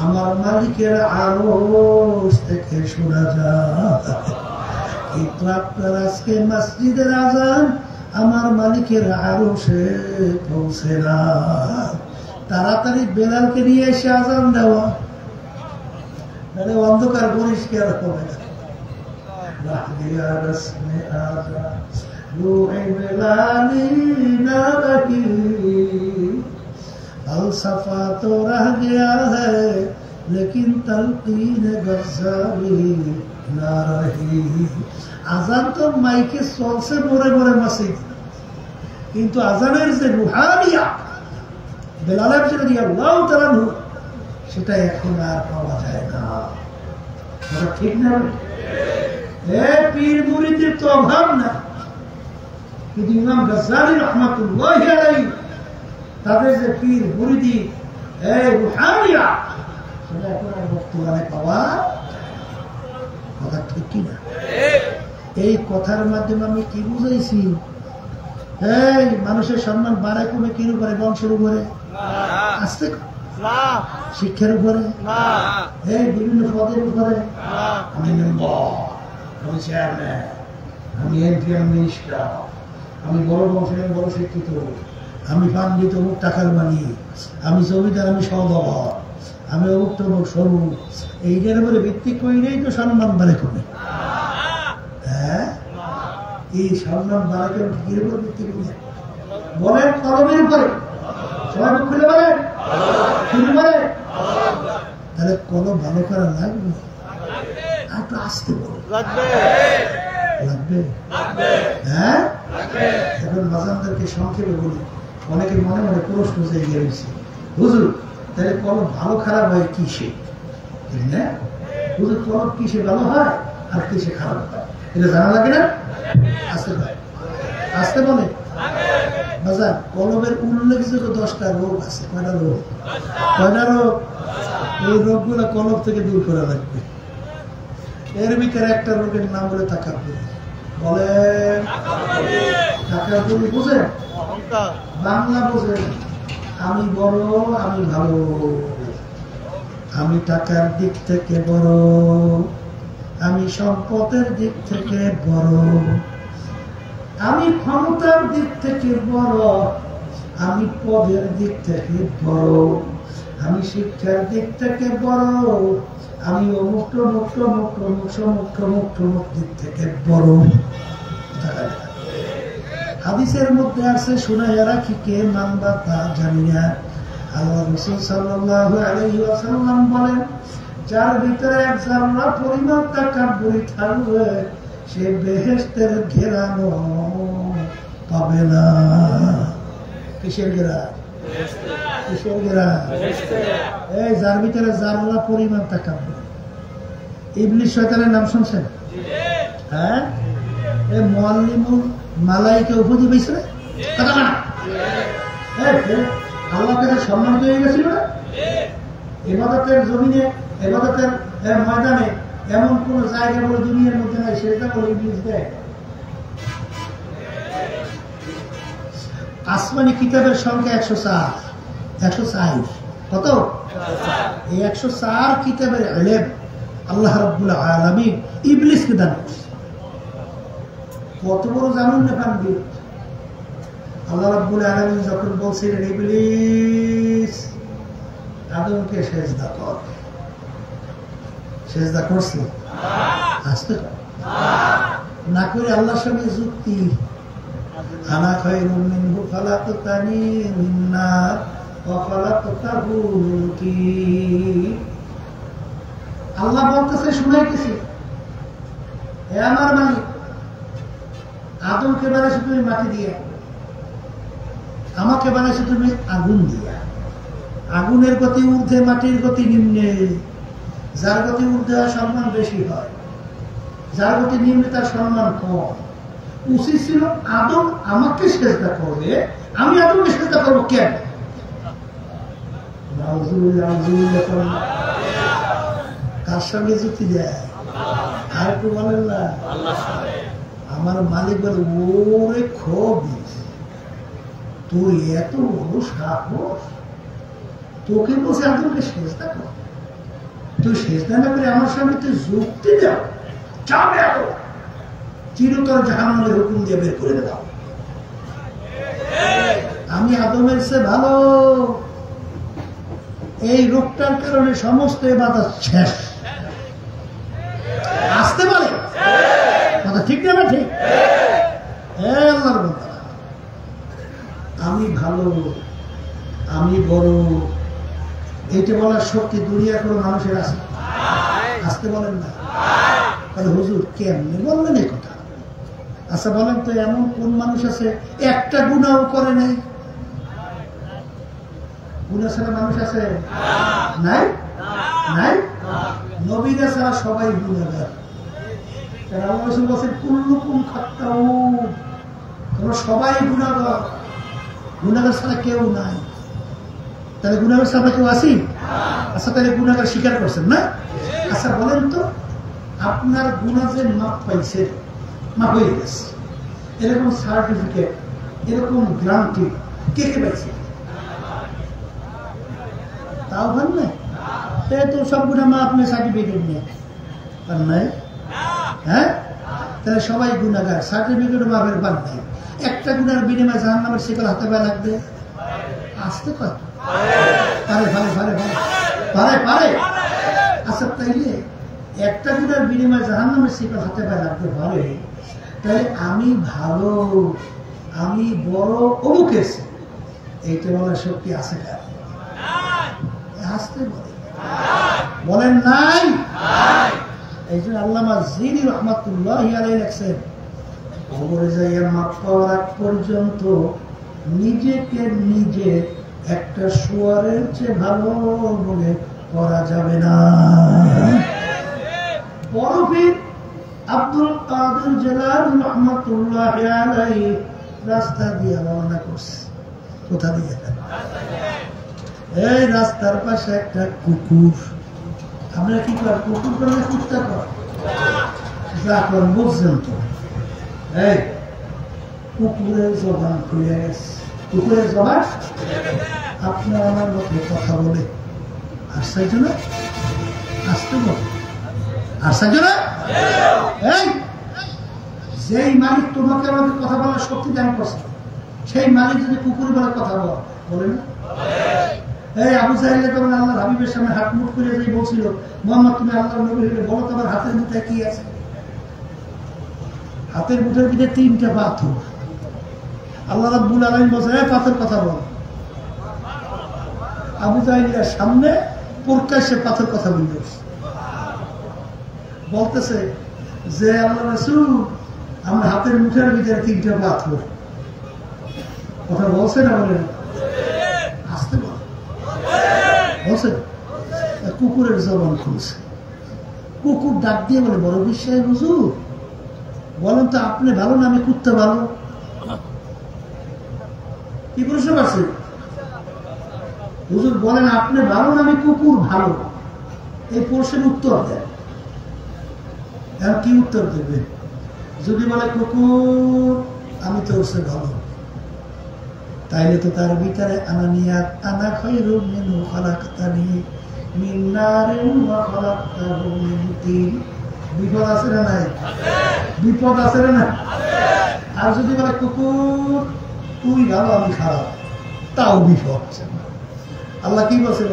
আমার মালিকের আরশ থেকে শোনা যায়, কিন্তু আপনার আজকে মসজিদের আযান আমার মালিকের আরশে পৌঁছে না। তাড়াতাড়ি বেলালকে নিয়ে এসে আযান দেওয়া, তাহলে অন্ধকার পরিষ্কার হবে না। फलसफा तो रह गया है लेकिन तलकीन गज़ाली ना रही। আজান তো মাইকে চলছে মোড়ে মোড়ে মসজিদ, কিন্তু আজানের যে রুহানিয়া বেলাল রাদিয়াল্লাহু তাআলা সেটা এখন আর পাওয়া যায় না। ঠিক না? পীর মুরিদের তো অভাব না, কিন্তু ইমাম গাজ্জালী রাহমাতুল্লাহি আলাইহি তাদের যে পীর মুরিদি রুহানিয়া, সেটা এখন আর বর্তমানে পাওয়া কথা ঠিক কিনা? এই কথার মাধ্যমে আমি কি বুঝাইছি? মানুষের সম্মান বাড়ায় কমে কির উপরে? বংশের উপরে, আসতে শিক্ষার উপরে, বিভিন্ন পদের উপরে। আমি মেম্বার, আমি চেয়ারম্যান, আমি এমপি, আমি মিনিস্টার, আমি বড় বংশের, বড় শিক্ষিত, আমি পান্ডিত, অমুক টাকার মানি, আমি জমিদার, আমি সওদাগর, আমি অমুক তমুক সরু। এইটার উপরে ভিত্তি করেই তো সম্মান বাড়ে কমে। এই সম্মান বাড়ে কমে কির উপর ভিত্তি করে? বলেন কলমের উপরে। সবাই খুলে বলেন খুলে বলে। তাহলে কলম ভালো করা লাগবে, একটু আসতে বলে লাগবে। এখন বাজানদেরকে সংক্ষেপে বলি, অনেকে মনে মনে প্রশ্ন জেগে রয়েছে, হুজুর তাহলে কলম ভালো খারাপ হয় কিসে? হুজুর কলম কিসে ভালো হয় আর কিসে খারাপ হয় এটা জানা লাগে না? আসতে পারে, আসতে বলে। বাজার কলমের উল্লেখযোগ্য 10টা রোগ আছে। কয়টা রোগ? কয়টা রোগ? এই রোগগুলো কলম থেকে দূর করা লাগবে। এর ভিতরে একটা রোগের নাম হলো তাকাব্বুর। বলেন তাকাব্বুর বুঝেন? বাংলা বুঝেন? আমি বড়, আমি ভালো, আমি টাকার দিক থেকে বড়, আমি সম্পদের দিক থেকে বড়, আমি ক্ষমতার দিক থেকে বড়, আমি পদের দিক থেকে বড়, আমি শিক্ষার দিক থেকে বড়, আমি অমুক মুক্ত মুক্ত মুক্ত মুক্ত মুক্ত মুক্ত দিক থেকে বড়। হাদিসের মধ্যে আছে, শুনাইয়া রাখি, কে মানবা তা জানি না। আল্লাহ রাসূল সাল্লাল্লাহু আলাইহি ওয়াসাল্লাম বলেন, যার ভিতরে এক জাররা পরিমাণ তাকাব্বুর থাকবে সে বেহেশতের ঘেরানো পাবে না। কিসের ঘেরান? কিসের ঘেরান? এই যার ভিতরে জাররা পরিমাণ তাকাব্বুর। ইবলিস শয়তানের নাম শুনছেন? হ্যাঁ, এই মুআল্লিমুল মালাইকা উপাধি পেয়েছে না? আল্লাহর কাছে সম্মানিত হয়ে গেছিল না? ইবাদতের জমিনে, ইবাদতের ময়দানে এমন কোন জায়গা বলে দুনিয়ার মধ্যে নাই, সেটা বলে ইবলিস দেয়। আসমানি কিতাবের সংখ্যা 104। 104 কত? এই 104 কিতাবের ইলম আল্লাহ রাব্বুল আলামিন ইবলিসকে দান করেছে। কত বড় জানেন না পান্ডিত? আল্লাহ রাব্বুল আলামিন যখন বলছিলেন, ইবলিস আদমকে সেজদা কর, সেজদা করছে? আসতে না করে আল্লাহর সঙ্গে যুক্তি, আনা খায়রুম মিনহু খালাকতানি মিন নার ওয়া খালাকতাহু মিন তিন। আল্লাহ বলতেছে, শুনাইতেছি, হে আমার মালিক, আদমকে বানাইছো তুমি মাটি দিয়া, আমাকে বানাইছো তুমি আগুন দিয়া। আগুনের গতি ঊর্ধ্বে, মাটির গতি নিম্নে। যার গতি ঊর্ধ্বে হয় সম্মান বেশি হয়, যার গতি নিম্নে তার সম্মান কম। উচিত ছিল আদম আমাকে সেজদা করবে, আমি আদমকে সেজদা করবো কেন? কার সঙ্গে যুক্তি দেয়? আর একটু বলেন না। আমার মালিক বলে, ওরে খবি, তোর এত বড় সাহস, তোকে বসে আদমকে সেজদা কর, তুই সেজদা না করে আমার সামনে তুই যুক্তি দাও, যাবে আরো চিরতর জাহান্নামের হুকুম দিয়ে বের করে দাও। আমি আদমের চেয়ে ভালো। এই রোগটার কারণে সমস্ত ইবাদত শেষ। আসতে পারে কথা ঠিক না? ঠিক। আল্লাহর বান্দা, আমি ভালো, আমি বড়, এইটা বলার শক্তি দুনিয়ার কোনো মানুষের আছে? আসতে বলেন না। তাহলে হুজুর কেমনে বললেন এই কথা? আচ্ছা বলেন তো, এমন কোন মানুষ আছে একটা গুনাহ করে নাই? গুনাহ ছাড়া মানুষ আছে? নাই। নাই? নবীরা ছাড়া সবাই গুনাহগার। আল্লাহ রাসূল বলেন কুল্লুকুম খাত্তাউন, তোমরা সবাই গুনাহগার, গুনাহগার ছাড়া কেউ নাই। তাহলে গুনাহগার ছাড়া কেউ আছি? আচ্ছা, তাহলে গুনাহগার স্বীকার করছেন না? আচ্ছা বলেন তো, আপনার গুনাহ যে মাপ পাইছে, মাপ হয়ে গেছে, এরকম সার্টিফিকেট, এরকম গ্যারান্টি কে কে পাইছে? তাও ভান নাই? তো সব গুনাহ মাপ নিয়ে সার্টিফিকেট নিয়ে পান নাই? হ্যাঁ, তাহলে সবাই গুনাহগার, সার্টিফিকেট মাপের পান নাই। একটা গুনার বিনিময়ে জাহান্নামের শিকল হাতে পায়ে লাগবে। আসতে কয় পারে পারে পারে পারে পারে। আচ্ছা, তাইলে একটা গুনার বিনিময়ে জাহান্নামের শিকল হাতে পায়ে লাগতে পারে, তাহলে আমি ভালো, আমি বড় অমুকের, এইটা বলার শক্তি আছে কার? আসতে বলে বলেন নাই? এই জন্য আল্লামা জিনি রহমাতুল্লাহি আলাইহি লেখছেন, কবরে যাইয়া মাপ পাওয়ার আগ পর্যন্ত নিজেকে নিজে একটা শুয়ারের চেয়ে ভালো মনে করা যাবে না। বড় পীর আব্দুল কাদের জিলানী রহমাতুল্লাহি আলাইহি রাস্তা দিয়ে রওনা করছে। কোথা দিয়ে? এই রাস্তার পাশে একটা কুকুর। আমরা কি কর? কুকুর করলে কুত্তা কর, যা কর বুঝছেন তো। এই কুকুরের জবান খুলে গেছে। কুকুরের জবান আপনার আমার মধ্যে কথা বলে, আশ্চর্য না? আসতে বল, আশ্চর্য না? এই যেই মালিক তোমাকে আমাদের কথা বলার শক্তি দান করছে, সেই মালিক যদি কুকুর বলে কথা বলে না? এই আবু জাহেল যখন আল্লাহর হাবিবের সামনে হাত মুখ করে যেই বলছিল, মুহাম্মদ তুমি আল্লাহর নবী হলে বলো তোমার হাতের মুঠে কি আছে? হাতের মুঠের ভিতরে 3টা পাথর। আল্লাহ রাব্বুল আলামিন বলছে, পাথর কথা বল। আবু জাহেলের সামনে প্রকাশ্যে পাথর কথা বলতেছে যে আল্লাহ রাসূল, আমার হাতের মুঠের ভিতরে 3টা পাথর। কথা বলছে না? বলে আসতে বল বলছে। কুকুরের জবান খুলছে। কুকুর ডাক দিয়ে বলে, বড় বিশ্বাস হুজুর, বলেন তো আপনি ভালো না আমি কুত্তা ভালো? কি প্রশ্ন আছে? হুজুর বলেন আপনি ভালো না আমি কুকুর ভালো? এই প্রশ্নের উত্তর দেন। কি উত্তর দেবে? যদি বলে কুকুর আমি তো ওর ভালো, তাইলে তো তার ভিতরে আনানিয়াত, আনা খায়রুম মিনহু খালাকতানি মিন নারিন ওয়া খালাকতাহু মিন তিন। বিপদ আছে না নাই? বিপদ আছে না? আর যদি বলে কুকুর তুই ভালো আমি খারাপ, তাও বিপদ। আল্লাহ কি বলছে?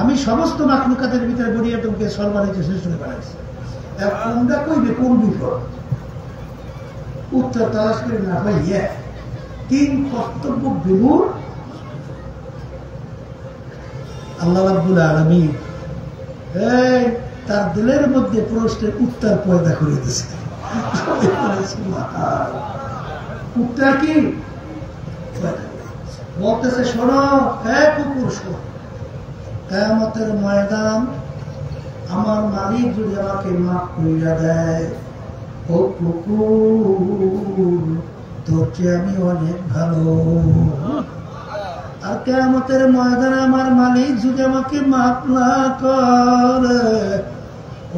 আমি সমস্ত মাখলুকাতের ভিতরে বনিয়ে তোমাকে সর্বাধিক শ্রেষ্ঠ বানাইছি। কোনটা কইবে কোন বিপদ? উত্তর তালাশ করে না হইয়া 3 কর্তব্য বিমূঢ় আল্লাহ রাব্বুল আলামিন তার দিলের মধ্যে প্রশ্নের উত্তর পয়দা করে দিয়েছে। উত্তর কি বলতেছে? শোনো কুকুর, শোনো, কিয়ামতের ময়দান আমার মালিক যদি আমাকে মাফ করিয়া দেয়, ও কুকুর তোর চেয়ে আমি অনেক ভালো। আর কিয়ামতের ময়দানে আমার মালিক যদি আমাকে মাফ না করে,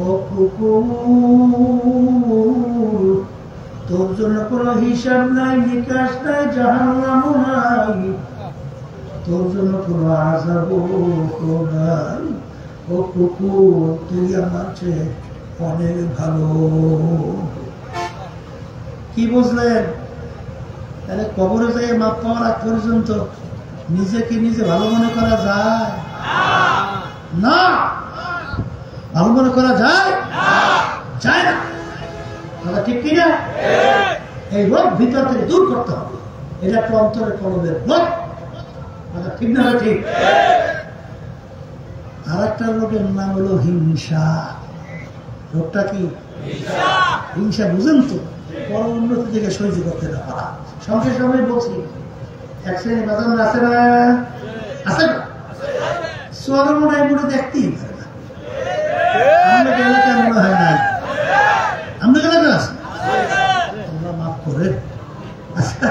ও কুকুর তোর জন্য কোনো হিসাব নাই, নিকাশ নাই, জাহান্নামও নাই, তোর জন্য কোনো আযাবও নাই। ও কুকুর তুই আমার চেয়ে অনেক ভালো। কি বুঝলেন? তাহলে কবরে যাই মাপ পাওয়ার আগ পর্যন্ত নিজেকে নিজে ভালো মনে করা যায় না? ভালো মনে করা যায় যায় না? কথা ঠিক কিনা? এই রোগ ভিতর থেকে দূর করতে হবে। এটা একটা অন্তরের কলবের রোগ। কথা ঠিক না? ঠিক। আর একটা রোগের নাম হলো হিংসা। রোগটা কি? হিংসা। বুঝেন তো? বড় উন্নতি থেকে সহ্য করতে না পারা। সঙ্গে সঙ্গে বলছি, এক শ্রেণী বাজানো আছে না? আছে না? চরমনায় মনে দেখতেই পারে না। আমাদের এলাকায় মনে হয় নাই, আমাদের এলাকা আছে, আল্লাহ মাফ করে। আচ্ছা,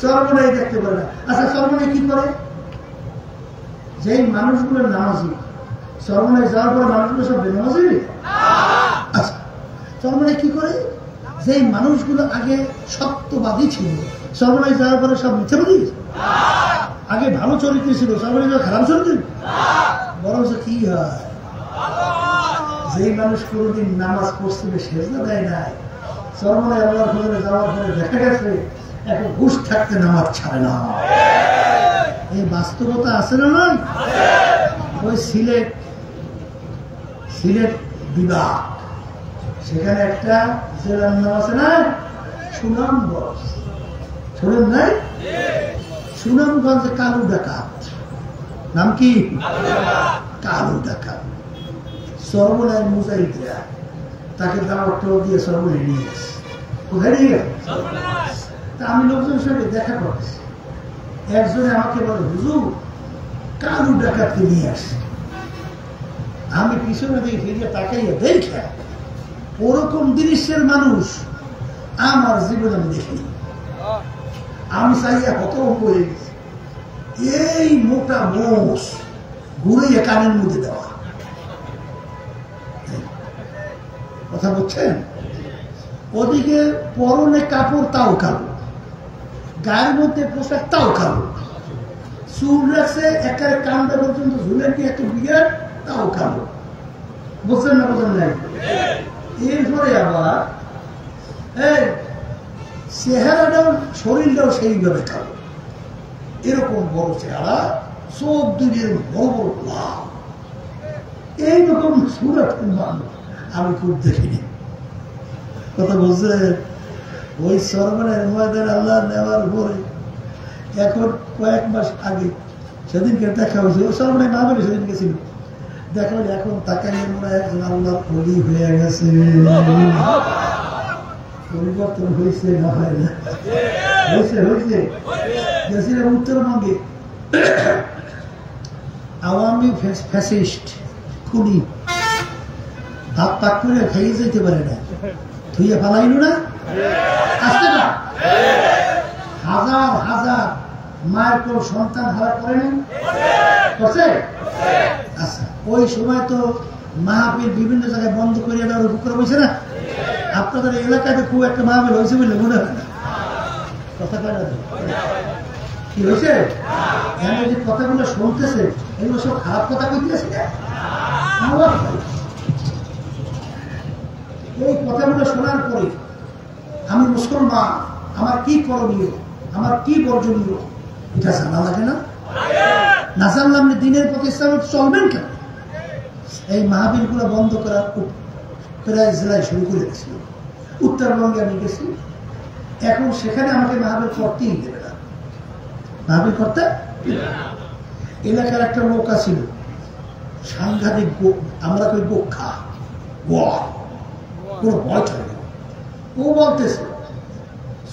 চরমনায় দেখতে পারে না। আচ্ছা, চরমনায় কি করে? যেই মানুষগুলো নামাজি, চরমনায় যাওয়ার পরে মানুষগুলো সব বেনামাজি। আচ্ছা, চরমনায় কি করে? যেই মানুষগুলো আগে সত্যবাদী ছিল, চরমনায় যাওয়ার পরে সব মিথ্যাবাদী। আগে ভালো চরিত্র ছিল, চরমনায় যাওয়া খারাপ চরিত্র। বরং কি হয়, যেই মানুষ কোনোদিন নামাজ পড়ছিল সেজদা দেয় নাই, চরমনায় আল্লাহর ফজরে যাওয়ার পরে দেখা গেছে এখন ঘুষ থাকতে নামাজ ছাড়ে না। এই বাস্তবতা আছে না নয়? ওই সিলেট বিভাগ, সেখানে একটা জেলার নাম আছে না, সুনামগঞ্জ। শোনেন নাই? সুনামগঞ্জে কালু ডাকাত। নাম কি? কালু ডাকাত। চরমনায় মুজাহিদরা তাকে দাওয়াত দিয়ে চরমনায় নিয়ে গেছে। কোথায় নিয়ে গেছে? তা আমি লোকজনের সঙ্গে দেখা করেছি। একজনে আমাকে বলে, হুজুর কালু ডাকাতকে নিয়ে আসে। আমি পিছনে দিকে ফিরিয়ে তাকাইয়া দেখে ওরকম দৃশ্যের মানুষ আমার জীবনে আমি দেখিনি। আমি চাইয়া কত হয়ে গেছি, এই মোটা মোষ ঘুরিয়ে কানের মধ্যে দেওয়া। কথা বলছেন? ওদিকে পরনে কাপড় তাও কালো, গায়ের মধ্যে পোশাক তাও কালো, চুল রাখছে একেবারে কান্দা পর্যন্ত ঝুলে কি একটু বিঘার তাও কালো। বুঝছেন না? বোঝেন নাই? এরপরে আবার এই চেহারাটাও শরীরটাও সেইভাবে কালো, এরকম বড় চেহারা, চোখ দুইয়ের বড় বড় লাল, এইরকম সুরাতের মানুষ আমি খুব দেখিনি। কথা বলছে? ওই চরমনায় ময়দান আল্লাহ নেওয়ার পরে এখন কয়েক মাস আগে সেদিনকে দেখা হয়েছে, ও চরমনায় না বলে সেদিনকে ছিল, দেখা হলে এখন তাকাইলে মনে হয় একজন আল্লাহ অলি হয়ে গেছে। পরিবর্তন হয়েছে না হয় না? হয়েছে হয়েছে। গেছিলাম উত্তরবঙ্গে, আওয়ামী ফ্যাসিস্ট খুনি ভাত পাক করে খাইয়ে যেতে পারে না, ধুইয়া ফালাইল না, আসতে না হাজার হাজার মায়ের পর সন্তান হারা করেনি, করছে? আচ্ছা, ওই সময় তো মাহফিল বিভিন্ন জায়গায় বন্ধ করিয়ে দেওয়ার উপক্রম হয়েছে না? আপনাদের এলাকাতে খুব একটা মাহফিল হয়েছে বলে মনে হয় না। কথা কয় না? কি হয়েছে? এমন যে কথাগুলো শুনতেছে এগুলো সব খারাপ কথা কইতেছে না? এই কথাগুলো শোনার পরে আমি মুসলমান, আমার কি করণীয়, আমার কি বর্জনীয়, এটা জানা লাগে না? না জানলে আপনি দিনের পথে ইসলামে চলবেন কেন? এই মাহফিল গুলো বন্ধ করার প্রায় জেলায় শুরু করে গেছিল। উত্তরবঙ্গে আমি গেছি, এখন সেখানে আমাকে মাহফিল করতেই দেবে না। মাহফিল করতে এলাকার একটা নৌকা ছিল, সাংঘাতিক, আমরা কই বোখা, কোনো ভয় থাকে। ও বলতেছে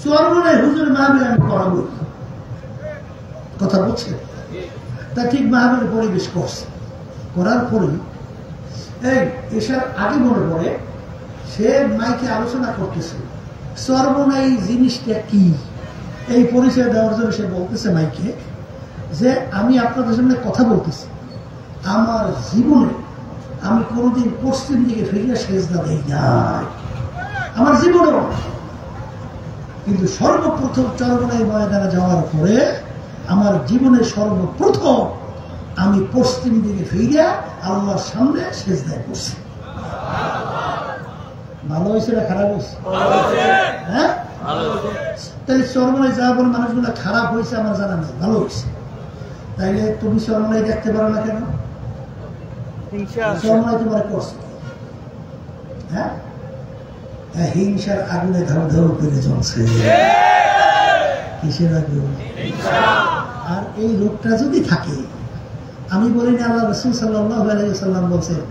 চরমনায় হুজুর মাহফিল আমি করাবো। কথা বলছে? তা ঠিক মাহফিলের পরিবেশ করছে, করার পরে এই এসার আগে মনে পড়ে সে মাইকে আলোচনা করতেছে চরমনাই জিনিসটা কি, এই পরিচয় দেওয়ার জন্য সে বলতেছে মাইকে যে আমি আপনাদের সামনে কথা বলতেছি, আমার জীবনে আমি কোনোদিন পশ্চিম দিকে ফিরে সেজদা দেই নাই, আমার জীবনেও। কিন্তু সর্বপ্রথম চরমনাই ময়দানে যাওয়ার পরে আমার জীবনের সর্বপ্রথম আমি পশ্চিম দিকে ফিরে আল্লাহর সামনে সেজদায় করছি। ভালো হয়েছে না খারাপ হয়েছে? হ্যাঁ, তাহলে চরমনায় যাওয়ার পর মানুষগুলো খারাপ হয়েছে আমার জানা নেই, ভালো হয়েছে। তাইলে তুমি চরমনায় দেখতে পারো না কেন? চরমনায় তোমার করছে, হ্যাঁ, হিংসার আগুনে ধাউ ধাউ করে জ্বলছে। কিসের আগুন? আর এই রোগটা যদি থাকে, আমি বলি না, আল্লাহ রাসূল সাল্লাল্লাহু আলাইহি ওয়াসাল্লাম বলেছেন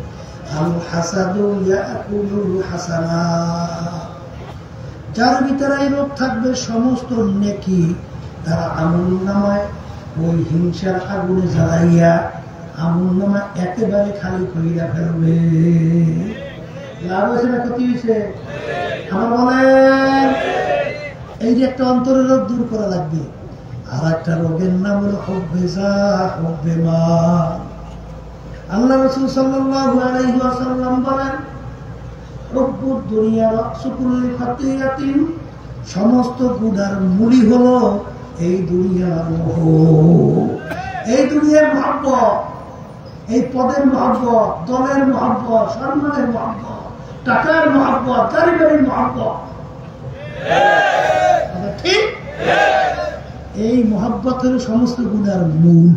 আল হাসাদু ইয়াকুলুল হাসানা, যার ভিতরে এই রোগ থাকবে সমস্ত নেকি তারা আমলনামায় ওই হিংসার আগুনে জ্বালাইয়া আমলনামা একেবারে খালি কইরা ফেলবে। লাভ হয়েছে না ক্ষতি হয়েছে? আমার বলেন, এই যে একটা অন্তরের রোগ দূর করা লাগবে। আর একটা রোগের নাম হলো হুব্বে জাহ, হুব্বে মাল। আল্লাহ রাসূল সাল্লাল্লাহু আলাইহি ওয়াসাল্লাম বলেন, হুব্বুদ দুনিয়া রাসু কুল্লি খাতিয়াতিন, সমস্ত গুনার মূলই হলো এই দুনিয়ার মোহ। এই দুনিয়ার মহব্বত, এই পদের মহব্বত, দলের মহব্বত, সম্মানের মহব্বত, টাকার মহব্বত, গাড়ি মহব্বত, ঠিক? এই মহব্বতের সমস্ত গুণের মূল।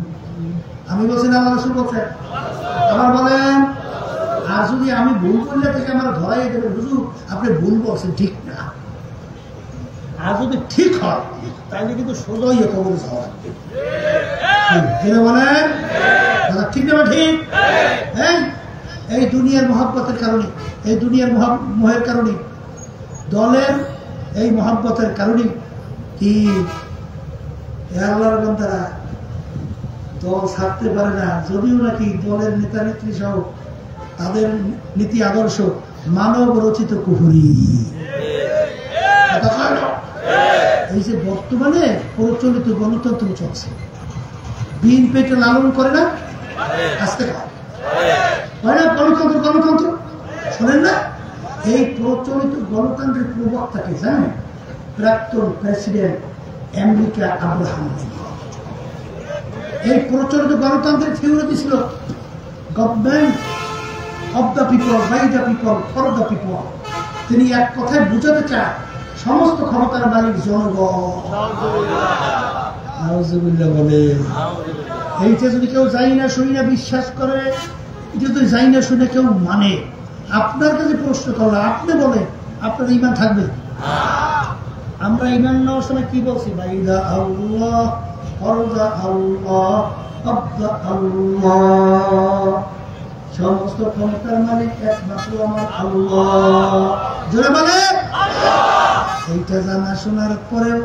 আমি বলছি না, আল্লাহ রাসূল বলছেন। আবার বলেন, আর যদি আমি ভুল করলে থেকে আমার ধরাই দেবে, হুজুর আপনি ভুল বলছেন, ঠিক না। আর যদি ঠিক হয় তাহলে কিন্তু সোজাই কবরে যাওয়া লাগবে। বলেন ঠিক না? ঠিক। এই দুনিয়ার মহব্বতের কারণে, এই দুনিয়ার মোহের কারণে, দলের এই মহব্বতের কারণে কি আল্লাহর বান্দারা দল ছাড়তে পারে না, যদিও নাকি দলের নেতা নেত্রী সহ তাদের নীতি আদর্শ মানব রচিত কুফরি। এই যে বর্তমানে প্রচলিত গণতন্ত্র চলছে, বিএনপিটা লালন করে না, আসতে হয় না গণতন্ত্র শোনেন না? এই প্রচলিত গণতন্ত্রের প্রবক্তাকে জানেন? প্রাক্তন প্রেসিডেন্ট আমেরিকা আব্রাহাম লিঙ্কন। এই প্রচলিত গণতন্ত্রের থিওরি ছিল government of the people, by the people, for the people. তিনি এক কথায় বুঝাতে চান সমস্ত ক্ষমতার মালিক জনগণ। বলে এইটা যদি কেউ যাই না শুনি না বিশ্বাস করে, যদি যাই না শুনে কেউ মানে, আপনার কাছে প্রশ্ন করলে আপনি বলে আপনার ঈমান থাকবে? আমরা ঈমান নেওয়ার সময় কি বলছি? বাইদা আল্লাহ, ফরজা আল্লাহ, আব্দা আল্লাহ, সমস্ত ক্ষমতার মালিক একমাত্র আমার আল্লাহ। জোরে বলে। এইটা জানা শোনার পরেও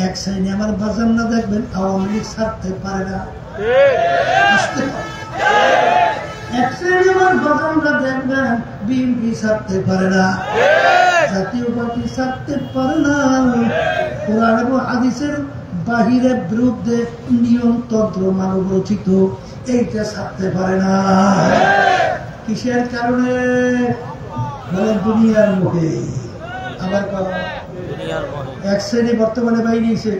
এক শ্রেণী আমার বাজানরা দেখবেন আওয়ামী লীগ ছাড়তে পারে না, আসতে পারে। এক শ্রেণী আমার বাজানরা দেখবেন বিএনপি ছাড়তে পারে না, জাতীয় পার্টি ছাড়তে পারে না, কোরআন এবং হাদিসের বাহিরের বিরুদ্ধে নিয়মতন্ত্র মানব রচিত এইটা ছাড়তে পারে না। কিসের কারণে? দুনিয়ার মুখে। আবার এক শ্রেণী বর্তমানে বাইরেছে,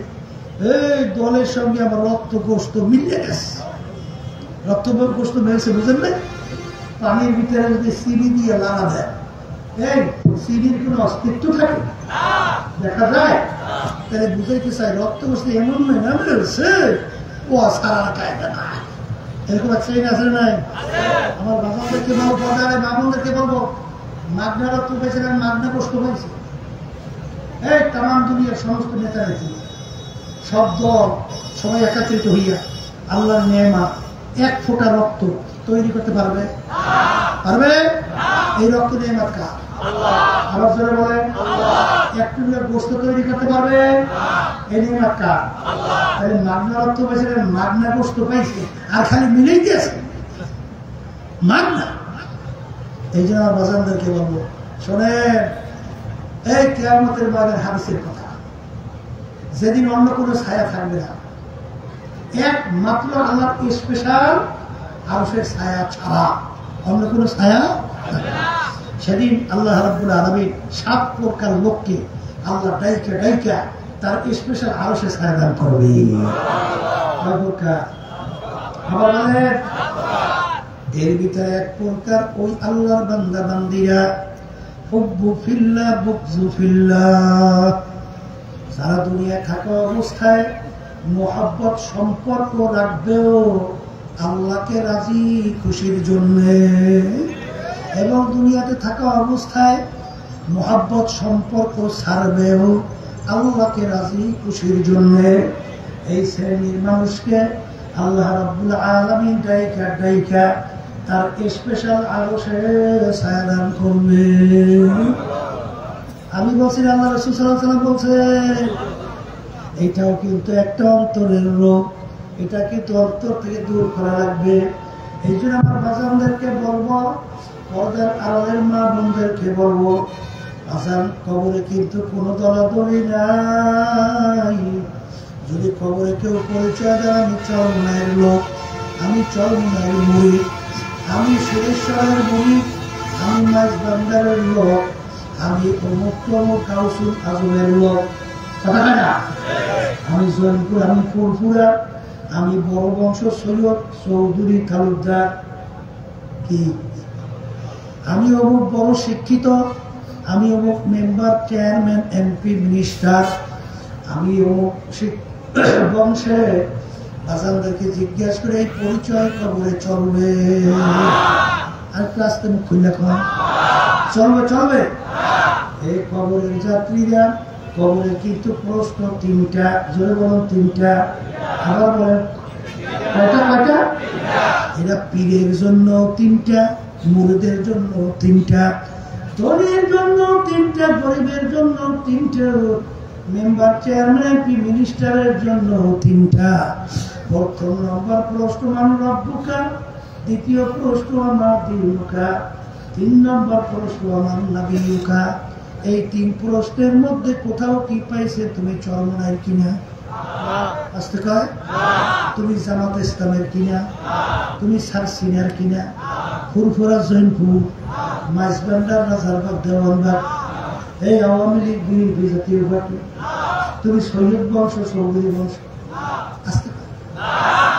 এই দলের সঙ্গে আমার রক্ত গোস্ত মিলে গেছে। রক্ত গোস্ত মিলেছে, বুঝেন না? পানির ভিতরে যদি চিনি দিয়ে লাড়া দেয়, এই চিনির কোন অস্তিত্ব থাকে দেখা যায়? তাহলে বুঝাইতে চাই রক্ত গোস্ত এমন নয় না মিলেছে, ও সারা কায়দা না। এরকম এক শ্রেণী আছে নাই? আমার বাবাদেরকে বলবো, বাজারে বাবনদেরকে বলবো, মাগনা রক্ত পেয়েছে না, মাগনা গোস্ত হয়েছে। এই তামাম দুনিয়ার সমস্ত নেতা নেত্রী, সব দল, সবাই একত্রিত হইয়া আল্লাহর নেয়ামত এক ফোঁটা রক্ত তৈরি করতে পারবে? পারবে? এই রক্ত নেয়ামত কার? আবার জোরে বলেন, এক টুকরা গোস্ত তৈরি করতে পারবে? এই নেয়ামত কার? তাহলে মাগনা রক্ত পেয়েছে, মাগনা গোস্ত পাইছে, আর খালি মিলেই দিয়েছে মাগনা। এই জন্য আমার বাজানদেরকে বলবো, শোনেন, এই কিয়ামতের বাগের হাদিসের কথা, যেদিন অন্য কোনো ছায়া থাকবে না, একমাত্র আল্লাহ স্পেশাল আরশের ছায়া ছাড়া অন্য কোনো ছায়া থাকবে না। সেদিন আল্লাহ রাব্বুল আলামিন 7 প্রকার লোককে আল্লাহ ডাইকা ডাইকা তার স্পেশাল আরশের ছায়া দান করবে। আবার এর ভিতরে এক প্রকার ওই আল্লাহর বান্দা বান্দিরা হুব্বু ফিল্লাহ, বুগযু ফিল্লাহ, সারা দুনিয়া থাকা অবস্থায় মোহাব্বত সম্পর্ক রাখবেও আল্লাহকে রাজি খুশির জন্য, এবং দুনিয়াতে থাকা অবস্থায় মোহাব্বত সম্পর্ক ছাড়বেও আল্লাহকে রাজি খুশির জন্য। এই শ্রেণীর মানুষকে আল্লাহ রাব্বুল আলামিন ডাইকা ডাইকা তার স্পেশাল আরশে ছায়া দান করবে। আমি বলছি, আল্লাহ রাসূল সাল্লাল্লাহু আলাইহি ওয়াসাল্লাম বলছে, এইটাও কিন্তু একটা অন্তরের রোগ, এটা কিন্তু অন্তর থেকে দূর করা লাগবে। এই জন্য আমার বাজানদেরকে বলবো, পর্দার আড়ালের মা বোনদেরকে বলবো, বাজান কবরে কিন্তু কোনো দলাদলি নাই। যদি কবরে কেউ পরিচয় দেয় আমি চরমনায়ের লোক, আমি চরমনায়ের মুড়ি, আমি সুরেশ্বরের মুড়ি, আমি মাছ বান্দারের লোক, আমি অমুক তমুক কাউসুল আজমের লোক, আমি জয়পুর, আমি ফুলপুরা, আমি বড় বংশ সৈয়দ চৌধুরী তালুকদার, কি আমি অমুক বড় শিক্ষিত, আমি অমুক মেম্বার, চেয়ারম্যান, এমপি, মিনিস্টার, আমি অমুক বংশে। বাজানদেরকে জিজ্ঞাসা করে এই পরিচয় কবরে চলবে? আর ক্লাসতে মুখ খুললে চলবে, চলবে। এই কবরের যাত্রীরা, কবরে কিন্তু প্রশ্ন তিনটা, জোরে বলুন তিনটা, আবার বলেন কয়টা কয়টা? এরা পীরের জন্য তিনটা, মুরিদের জন্য তিনটা, ধনীর জন্য তিনটা, গরিবের জন্য তিনটা, মেম্বার, চেয়ারম্যান, এমপি, মিনিস্টারের জন্য তিনটা। প্রথম নম্বর প্রশ্ন মান রব্বুকা, দ্বিতীয় প্রশ্ন আমার দিনুকা, 3 নম্বর প্রশ্ন আমার নবিয়ুকা। এই 3 প্রশ্নের মধ্যে কোথাও কি পাইছে তুমি চরমনায়ের কিনা? আসতে কয় তুমি জামাত ইসলামের কিনা, তুমি সারসিনার কিনা, ফুরফুরা জৈনপুর, মাইজবান্ডার, রাজারবাগ, দেওয়ানবাগ, এই আওয়ামী লীগ, বিএনপি, জাতীয় পার্টি, তুমি সৈয়দ বংশ, চৌধুরী বংশ, আসতে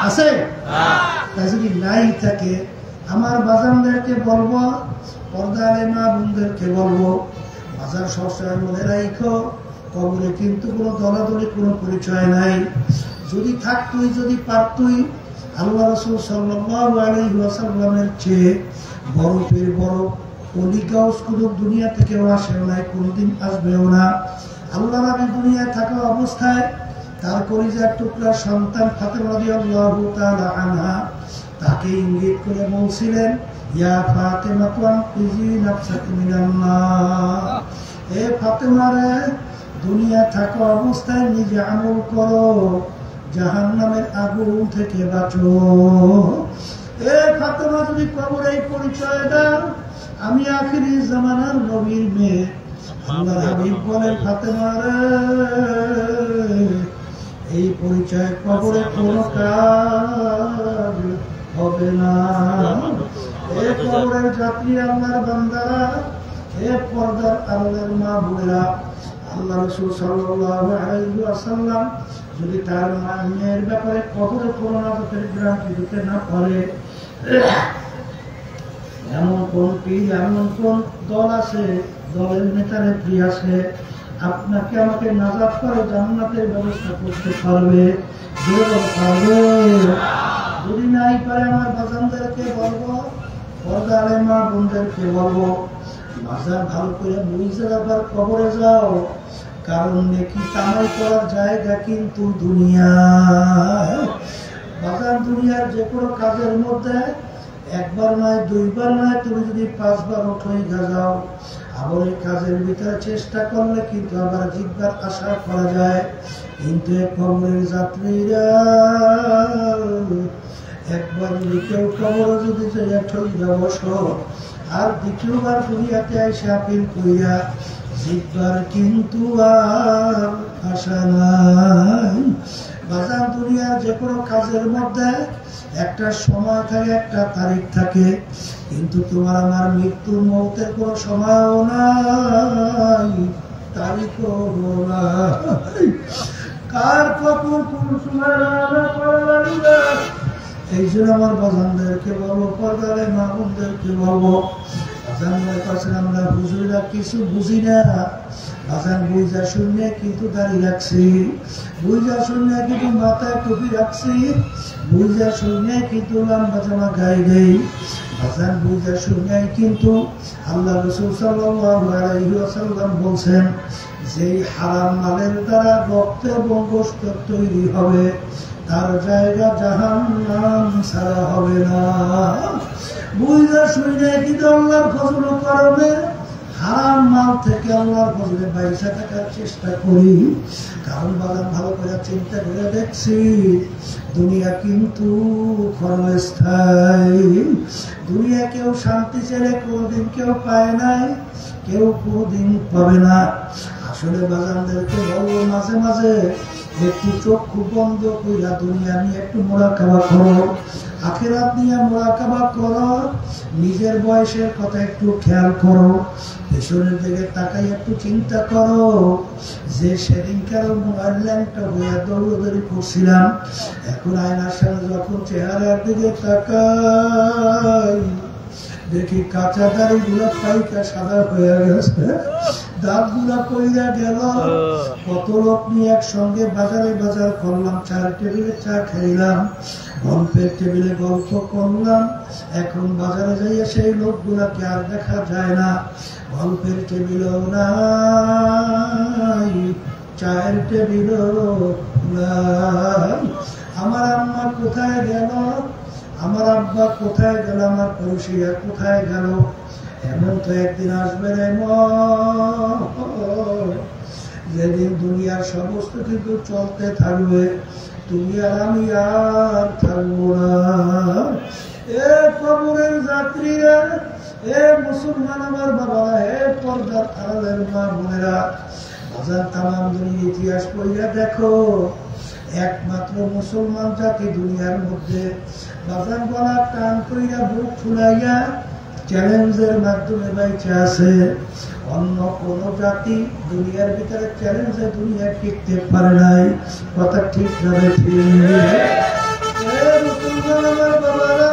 আছে? তাই যদি নাই থাকে আমার বাজানদেরকে বলবো, পর্দারে মা বোনদেরকে বলবো, বাজার সবসময় মনে রাখো কবরে কিন্তু কোনো দলাদলি, কোনো পরিচয় নাই। যদি থাকতুই, যদি পারতুই, আল্লাহ রাসূল সাল্লাল্লাহু আলাইহি ওয়াসাল্লামের চেয়ে বড় পীর, বড় ওলি গাউস কুতুব দুনিয়া থেকেও আসেও নাই, কোনোদিন আসবেও না। আল্লাহ নবী দুনিয়ায় থাকা অবস্থায় তার কলিজার টুকরা সন্তান ফাতেমা রাদিয়াল্লাহু তাআলা আনহা তাকে ইঙ্গিত করে বলছিলেন, ইয়া ফাতেমা তুনকিজি নাফসাকা মিনান নার, এ ফাতেমা রে, দুনিয়া থাকা অবস্থায় নিজে আমল করো, জাহান্নামের আগুন থেকে বাঁচো। এ ফাতেমা যদি কবরে পরিচয় দাও আমি আখিরি জামানার নবীর মেয়ে, আল্লাহর হাবিব বলেন, ফাতেমা রে, এই পরিচয় কবরে কোনো কাজ হবে না। এ কবরের যাত্রী, আল্লাহর বান্দারা, এ পর্দার আড়ালের মা বোনেরা, আল্লাহ রাসূল সাল্লাল্লাহু আলাইহি ওয়াসাল্লাম যদি তার মেয়ের ব্যাপারে কবরে কোনো নাজাতের গ্যারান্টি দিতে না পারে, এমন কোন পীর, এমন কোন দল আছে, দলের নেতা নেত্রী আছে আপনাকে আমাকে নাজাত করে জান্নাতের ব্যবস্থা করতে পারবে? পারবে? যদি নাই পারে আমার বাজানদেরকে বলবো, পর্দারে মা বোনদেরকে বলবো, বাজার ভালো করে বুঝে আবার কবরে যাও, কারণ নেকি কামাই করার জায়গা কিন্তু দুনিয়া। বাজার দুনিয়ার যে কোনো কাজের মধ্যে একবার নয়, 2 বার নয়, তুমি যদি 5 বার উঠে যাও, আবার এই কাজের ভিতরে চেষ্টা করলে কিন্তু আবার জিতবার আশা করা যায়। কিন্তু কবরের যাত্রীরা একবার যদি কেউ কবরে যদি বসো, আর দ্বিতীয়বার দুনিয়াতে এসে আপিল করিয়া জিতবার কিন্তু আর আশা নাই। বাজার দুনিয়ার যে কোনো কাজের মধ্যে একটা সময় থাকে, একটা তারিখ থাকে, কিন্তু তোমার আমার মৃত্যুর মৌতের কোনো সময়ও নাই, তারিখও নাই। কার কখন কোন সময় এই জন্য আমার বাজানদেরকে বলবো, পর্দারে মা বোনদেরকে বলবো, বাজানদের কাছে আমরা হুজুরিরা কিছু বুঝি না। বাজান বুঝা শূন্য কিন্তু দাঁড়িয়ে রাখছি, বুঝা শূন্য কিন্তু মাথায় টুপি রাখছি, বুঝা শূন্য কিন্তু লম্বা জামা গায়ে দেই। বাজান বুঝা শূন্য কিন্তু আল্লাহ রাসূল সাল্লাল্লাহু আলাইহি ওয়াসাল্লাম বলছেন, যেই হারাম মালের দ্বারা রক্ত এবং গোশত তৈরি হবে তার জায়গা জাহান্নাম ছাড়া হবে না। বুঝা শুনে কিন্তু আল্লাহর ফজল করবে হারাম মাল থেকে আল্লাহর ফজলে বাইসা থাকার চেষ্টা করি। কারণ বাজার ভালো করে চিন্তা করে দেখছি দুনিয়া কিন্তু ক্ষণস্থায়ী। দুনিয়া কেউ শান্তি ছেড়ে কোনদিন কেউ পায় নাই, কেউ কোনদিন পাবে না। আসলে বাজানদেরকে বলবো মাঝে মাঝে একটু চক্ষু বন্ধ কইরা দুনিয়া নিয়ে একটু মোরাকাবা করো, আখিরাত নিয়ে মোরাকাবা করো, নিজের বয়সের কথা একটু খেয়াল করো, পেছনের দিকে তাকাই একটু চিন্তা করো যে সেদিনকার মোবাইল ল্যাংটা হয়ে দৌড়দৌড়ি করছিলাম, এখন আয়নার সামনে যখন চেহারার দিকে তাকাই দেখি কাঁচা দাড়ি গুলা পাইকা সাদা হয়ে গেছে, দাঁত গুলা পইরা গেল। কত লোক নিয়ে একসঙ্গে বাজারে বাজার করলাম, চার টেবিলে চা খাইলাম, গল্পের টেবিলে গল্প করলাম। এখন বাজারে যাইয়া সেই লোকগুলাকে আর দেখা যায় না, গল্পের টেবিলও নাই, চায়ের টেবিলও নাই। আমার আম্মা কোথায় গেল, আমার আব্বা কোথায় গেল, আমার পড়শিরা কোথায় গেল? এমন তো একদিন আসবে রে যেদিন দুনিয়ার সমস্ত কিছু চলতে থাকবে, তুমি আর আমি আর থাকবো না। এ কবরের যাত্রীরা, এ মুসলমান আমার বাবারা, হে পর্দার আড়ালের মা বোনেরা, বাজার তামাম দুনিয়ার ইতিহাস পড়িয়া দেখো, একমাত্র মুসলমান জাতি দুনিয়ার মধ্যে বাজার গলা টান কইরা বুক ফুলাইয়া চ্যালেঞ্জের মাধ্যমে বাইচে আছে। অন্য কোন জাতি দুনিয়ার ভিতরে চ্যালেঞ্জে দুনিয়া টিকতে পারে নাই। কথা ঠিক যাবে মুসলমান আমার বাবারা,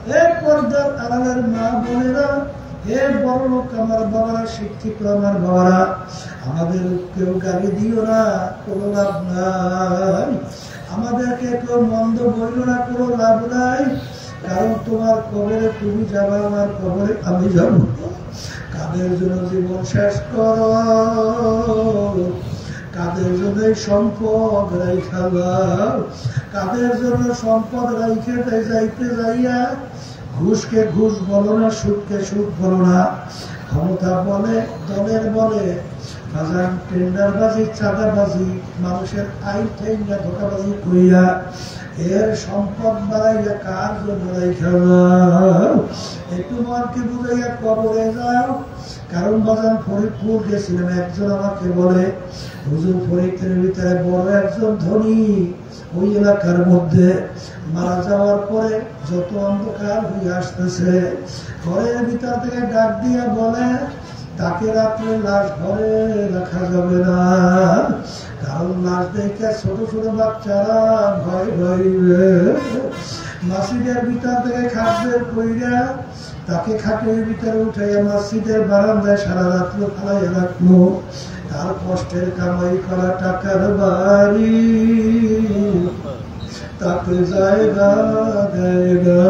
হে পর্দার আড়ালের মা বোনেরা, হে বড় লোক আমার বাবারা, শিক্ষিত আমার বাবারা, আমাদের কেউ গালি দিও না, কোনো লাভ নাই। আমাদেরকে কেউ মন্দ বইল না, কোনো লাভ নাই। কারণ তোমার কবরে তুমি যাবা, আমার কবরে আমি যাব। কাদের জন্য জীবন শেষ করো, কাদের জন্য সম্পদ রাইখা যাও, কাদের জন্য সম্পদ রাইখে যাইতে যাইয়া ঘুষকে ঘুষ বলো না, সুদকে সুদ বলো না, ক্ষমতা বলে, দলের বলে, বাজার টেন্ডারবাজি, চাঁদাবাজি, মানুষের আইন ঠেঙ্গা ধোকাবাজি কইয়া এর সম্পদ বাড়াইয়া কার জন্য রাইখা যাও? একটু মনকে বুঝাইয়া কবরে যাও। কারণ বাজার ফরিদপুর গেছিলাম, একজন আমাকে বলে হুজুর ফরিদপুরের ভিতরে বড় একজন ধনী, ওই এলাকার মধ্যে মারা যাওয়ার পরে যত অন্ধকার হয়ে আসতেছে, ঘরের ভিতর থেকে ডাক দিয়া বলে তাকে রাত্রে লাশ ঘরে রাখা যাবে না, কারণ লাশ দেখে ছোট ছোট বাচ্চারা ভয় ভয়বে। মসজিদের ভিতর থেকে খাদ্যের কইরা তাকে খাটের ভিতরে উঠাইয়া মসজিদের বারান্দায় সারা রাত্র ফালাইয়া রাখলো। তার কষ্টের কামাই করা টাকার বাড়ি তাকে জায়গা দেয় না।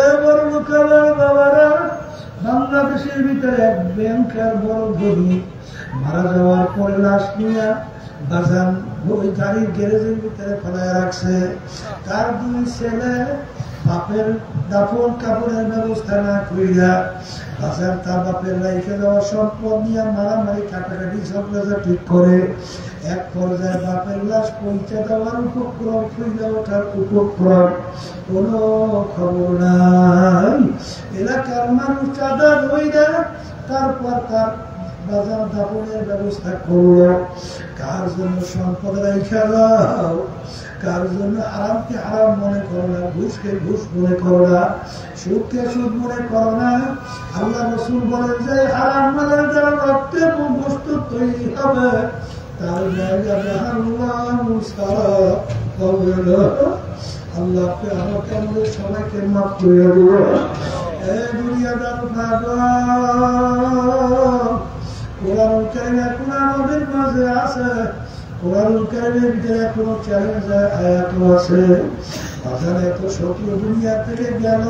এবার লোকের বাবারা, বাংলাদেশের ভিতরে এক ব্যাংকের বড় ধনী মারা যাওয়ার পরে লাশ নিয়ে বাজান ওই গাড়ির গ্যারেজের ভিতরে ফেলায় রাখছে। তার দুই ছেলে বাপের দাফন কাপড়ের ব্যবস্থা না কইরা বাজার তার বাপের রাইখে দেওয়া সম্পদ নিয়ে মারামারি কাটাকাটি ঝগড়া ঠিক করে এক পর্যায়ে বাপের লাশ পৌঁছে দেওয়ার উপক্রম, কইরা ওঠার উপক্রম, কোন খবর নাই। এলাকার মানুষ চাঁদা ধইরা তারপর তার বাজার দাফনের ব্যবস্থা করলো। কার জন্য সম্পদ রাইখা যাও, কার জন্য আরামকে আরাম মনে করো না, ঘুষকে ঘুষ মনে করো না, সুদকে সুদ মনে করো না। আল্লাহ রাসূল বলেন যে হারাম মালের দ্বারা রক্তে প্রস্তুত তৈরি হবে তার জায়গা জাহান্নাম হবে না। আল্লাহকে আমাকে আমাদের সবাইকে মাফ করে দিও। এই দুনিয়াদার ভাগা কোরআন কারীম এখন আমাদের মাঝে আছে, কোরআন কারীমের ভিতরে এখনো চ্যালেঞ্জ আয়াত আছে। বাজারে এত শত্রু দুনিয়া থেকে গেল,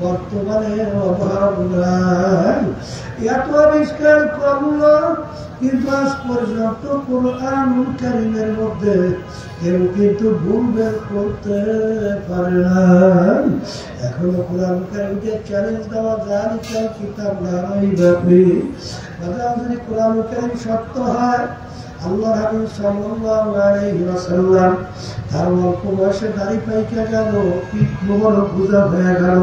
বর্তমানে অভাব নাই। এত আবিষ্কার করলো, কিন্তু আজ পর্যন্ত কুরআনুল কারীমের মধ্যে কেউ কিন্তু ভুল বের করতে পারে না। এখনো কোরআন কারীমকে চ্যালেঞ্জ দেওয়া যায়, কিতাব লা রাইবা ফীহি। যদি কোরআন কারীম সত্য হয়, আল্লাহ হাবিব সাল্লাল্লাহু আলাইহি ওয়াসাল্লাম তার অল্প বয়সে দাড়ি পাইকে গেল, পিঠ মোবারক গুজা হয়ে গেল।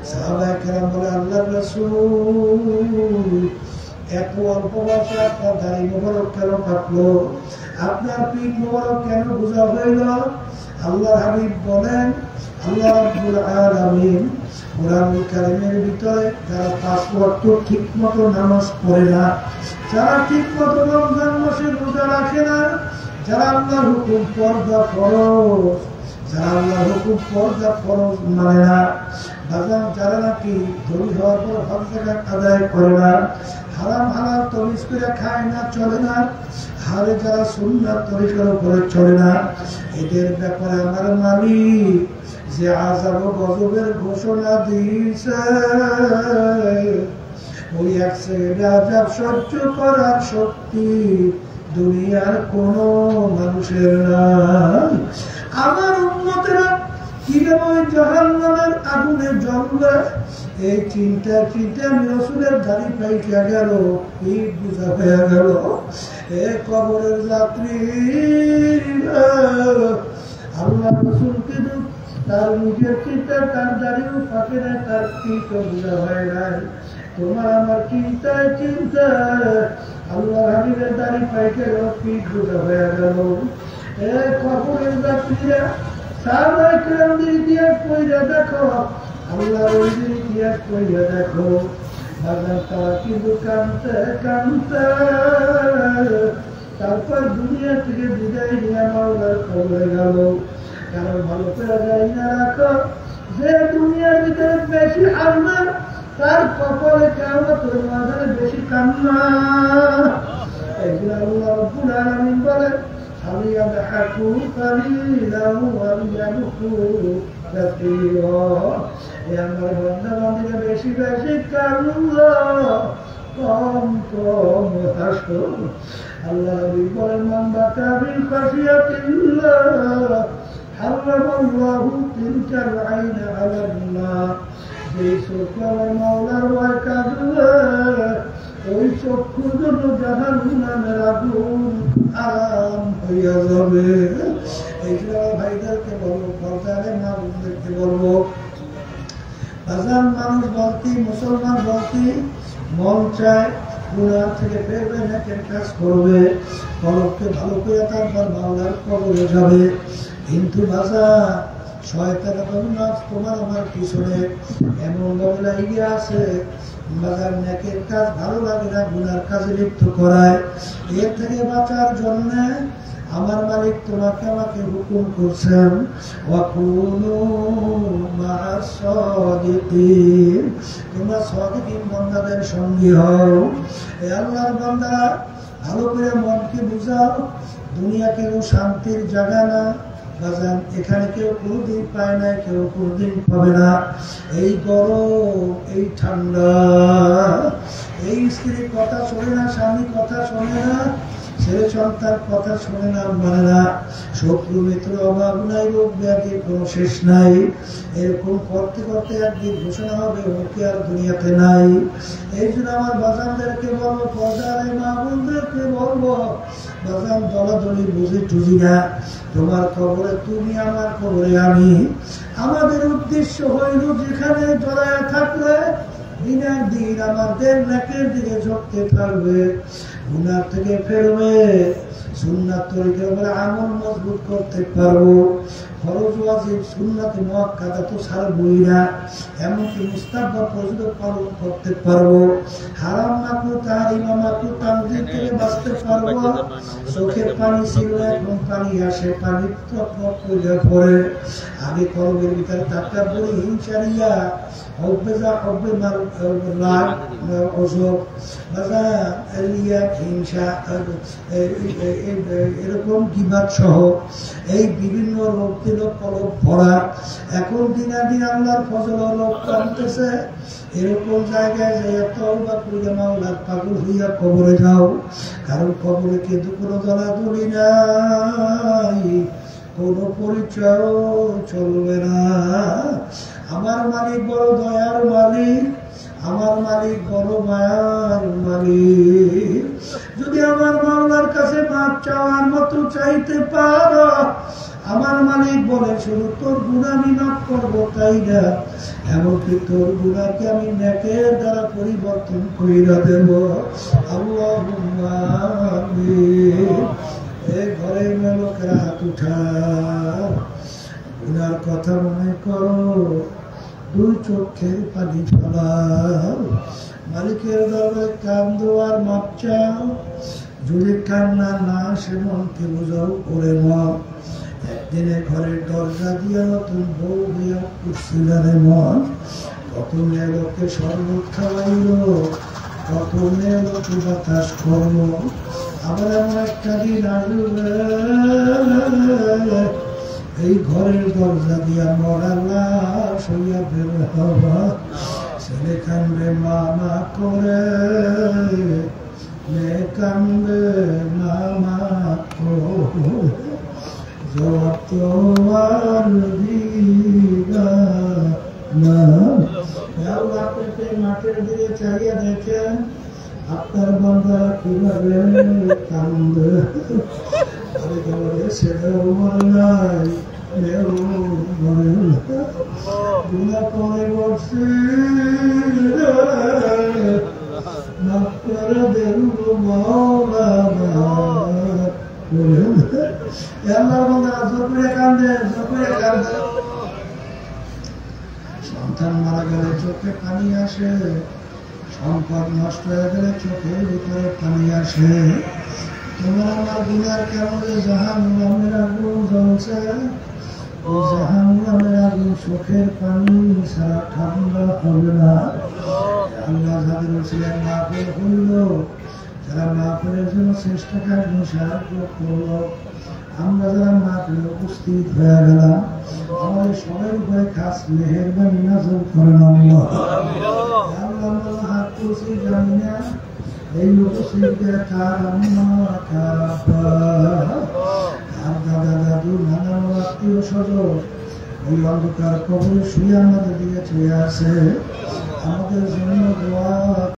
সাহাবায়ে কেরাম বলে, আল্লাহর রাসূল এত অল্প বয়সে আপনার দাড়ি মোবারক কেন পাকলো, আপনার পিঠ মোবারক কেন গুজা হইল? আল্লাহ হাবিব বলেন, আল্লাহ রাব্বুল আলামিন কোরআনুল কারীমের ভিতরে যারা 5 ওয়াক্ত ঠিকমতো নামাজ পড়ে না, যারা ঠিকমতো রমজান মাসে রোজা রাখে না, যারা আল্লাহর হুকুম পর্দা ফরজ, যারা আল্লাহর হুকুম পর্দা ফরজ মানে না, যারা নাকি ধনী হওয়ার পর হক যাকাত আদায় করে না, হারাম হালাল তমিজ করে খায় না, চলে না, হারে যারা সুন্নাত তরিকার উপরে চলে না, এদের ব্যাপারে আমার মালিক যে আযাব ও গজবের ঘোষণা দিয়েছে, ওই এক সেকেন্ড আযাব সহ্য করার শক্তি দুনিয়ার কোন মানুষের নাই। আমার উম্মতেরা কিভাবে জাহান্নামের আগুনে জ্বলবে, এই চিন্তা আমি রাসূলের দাড়ি পাইকা গেল, পিঠ বুঝা হয়ে গেল। এ কবরের যাত্রী, আল্লাহ রাসূল কিন্তু তার নিজের চিন্তা, তার দাড়িও ফাঁকে না, তার পিঠও বুঝা হয় নাই। তোমার আমার চিন্তায় আল্লাহ হাবিবের দাড়ি পাইকে গেল, পিঠ বুঝা হয়ে গেল। এ কবরের যাত্রীরা, সাহাবায়ে কেরামদের ইতিহাস পড়িয়া দেখো, আল্লাহর ওলিদের ইতিহাস পড়িয়া দেখো, তারা কিন্তু কাঁদতে কাঁদতে তারপর দুনিয়া থেকে বিদায় নিয়ে মাওলার কবরে গেল। কারণ ভালো করে যাই না রাখো, যে দুনিয়ার ভিতরে বেশি হাসবে তার কপালে কিয়ামতের ময়দানে বেশি কান্না। এগুলো আল্লাহ রাব্বুল আলামিন বলেন, فليضحكوا قليلا وليبكوا كثيرا। আমার বান্দা বান্দীরা বেশি বেশি কাঁদো, কম কম হাসো। আল্লাহ নবী বলেন, মান বাকা বিল খাশিয়াতিল্লাহ হারামাল্লাহু তিলকাল আইন আলান নার। যে চোখে আমার মাওলার ভয় কাঁদবে, ওই চক্ষুর জন্য জাহান্নামের আগুন আরাম হইয়া যাবে। এই জন্য ভাইদেরকে বলবো, পর্দারে মা বোনদেরকে বলবো, বাজান মানুষ বলতে, মুসলমান বলতে মন চায় গুনাহ থেকে ফিরবে, নেকের কাজ করবে, কলবকে ভালো করে তারপর মাওলার কবরে যাবে। কিন্তু বাজার শয়তান তোমার আমার পিছনে এমন ভাবে লাগিয়ে আছে, বাজার নেকের কাজ ভালো লাগে না, গুনার কাজে লিপ্ত করায়। এর থেকে বাঁচার জন্য আমার মালিক তোমাকে আমাকে হুকুম করছেন, ওয়াকুনু মা'আস সাদিকিন, তোমরা সাদিকিন বান্দাদের সঙ্গী হও। এ আল্লাহর বান্দা, ভালো করে মনকে বুঝাও, দুনিয়া কেউ শান্তির জায়গা না বাজান, এখানে কেউ কোনদিন পায় না, কেউ কোনদিন পাবে না। এই গরম, এই ঠান্ডা, এই স্ত্রীর কথা শোনে না, স্বামী কথা শোনে না, ছেলে সন্তান কথা শোনে না, মানে না, শত্রু মিত্র অভাব নাই, রোগ ব্যাধির কোনো শেষ নাই। এরকম করতে করতে একদিন ঘোষণা হবে ওকে আর দুনিয়াতে নাই। এই জন্য আমার বাজানদেরকে বলবো, পর্দারে মা বোনদেরকে বলবো, বাজান দলাদলি বুঝি টুঝি না, তোমার কবরে তুমি, আমার কবরে আমি। আমাদের উদ্দেশ্য হইল যেখানে জড়ায় থাকলে দিনের দিন আমাদের নেকের দিকে ঝুঁকতে থাকবে, গুনাহ থেকে ফেরবে, সুন্নাত তরিকার উপরে আমল মজবুত করতে পারবো, ফরজ ওয়াজিব সুন্নাতে মুআক্কাদা তো ছাড়বই না, এমনকি মুস্তাহাব পর্যন্ত পালন করতে পারবো, হারাম মাকরুহ তাহরিম মাকরুহ তানজিল থেকে বাঁচতে পারবো। চোখের পানি ছিল, এখন পানি আসে, পানি টপটপ করে পড়ে। আগে কলবের ভিতরে তাকাব্বুর, হিংসারিয়া, হব্বেজা হব্বে মাল রাগ অজব, বাজা এলিয়া, হিংসা, এরকম গীবাত সহ এই বিভিন্ন রোগ দিল পলক ভরা। এখন দিনাদিন আল্লাহর ফজল লোক টানতেছে। এরকম জায়গায় যে তওবা করে মাওলার পাগল হইয়া কবরে যাও, কারণ কবরে কিন্তু কোনো দলাদলি নাই, কোনো পরিচয় চলবে না। আমার মালিক বড় দয়ার মালিক, আমার মালিক বড় মায়ার মালিক। যদি আমার মাওলার কাছে মাপ চাওয়ার মতো চাইতে পারো, আমার মালিক বলে শুধু তোর গুনাহ আমি মাফ করবো তাই না, এমনকি তোর গুনাহকে আমি নেকের দ্বারা পরিবর্তন কইরা দেব। আল্লাহুম্মা আমিন। এই ঘরের লোকেরা হাত উঠাও, গুনার কথা মনে করো, দুই চোখের পানি ফেলাও, মালিকের দরবারে কান্দো আর মাপ চাও। যদি কান্না না আসে মনকে বুঝাও করে নাও। একদিনে ঘরের দরজা দিয়া নতুন বউ হইয়া উঠছিলারে মন, কত মেয়ে লোককে শরবত খাওয়াইল, কত মেয়ে লোকে বাতাস করলো। আবার এমন একটা দিন আসবে এই ঘরের দরজা দিয়া মরা লাশ হইয়া বের হবা। ছেলে কান্দে মামা করে, মেয়ে কান্দে মামা করে, যত আর দিবা না। আপনি মাঠের দিকে চালিয়ে দেখেন আপনার বান্দা কিভাবে কান্দে। সেটাও মনে নাই, মেয়েও মনে নাই, গুণা করে বসে মাফ করে দেব মাওলা। সন্তান মারা গেলে চোখে পানি আসে, সম্পদ নষ্ট হয়ে গেলে চোখের ভিতরে পানি আসে। তোমার আমার গুনার কারণে জাহান্নামের আগুন জ্বলছে, ওই জাহান্নামের আগুন চোখের পানি ছাড়া ঠান্ডা হবে না। আল্লাহ যাদের ছিলেন না করে হইল, যারা না করে জন্য চেষ্টা কার্য সাহায্য করল, আমরা যারা না করে উপস্থিত হয়ে গেলাম, আমাদের সবাই উপরে খাস মেহেরবানি নাযিল করেন আল্লাহ। আল্লাহ হাত তুলছি জানি না এই উপস্থিতিতে কার আম্মা কার আব্বা কার দাদা দাদু নানা আত্মীয় স্বজন ওই অন্ধকার কবরে শুয়ে আমাদের দিকে চলে আসে, আমাদের জন্য দোয়া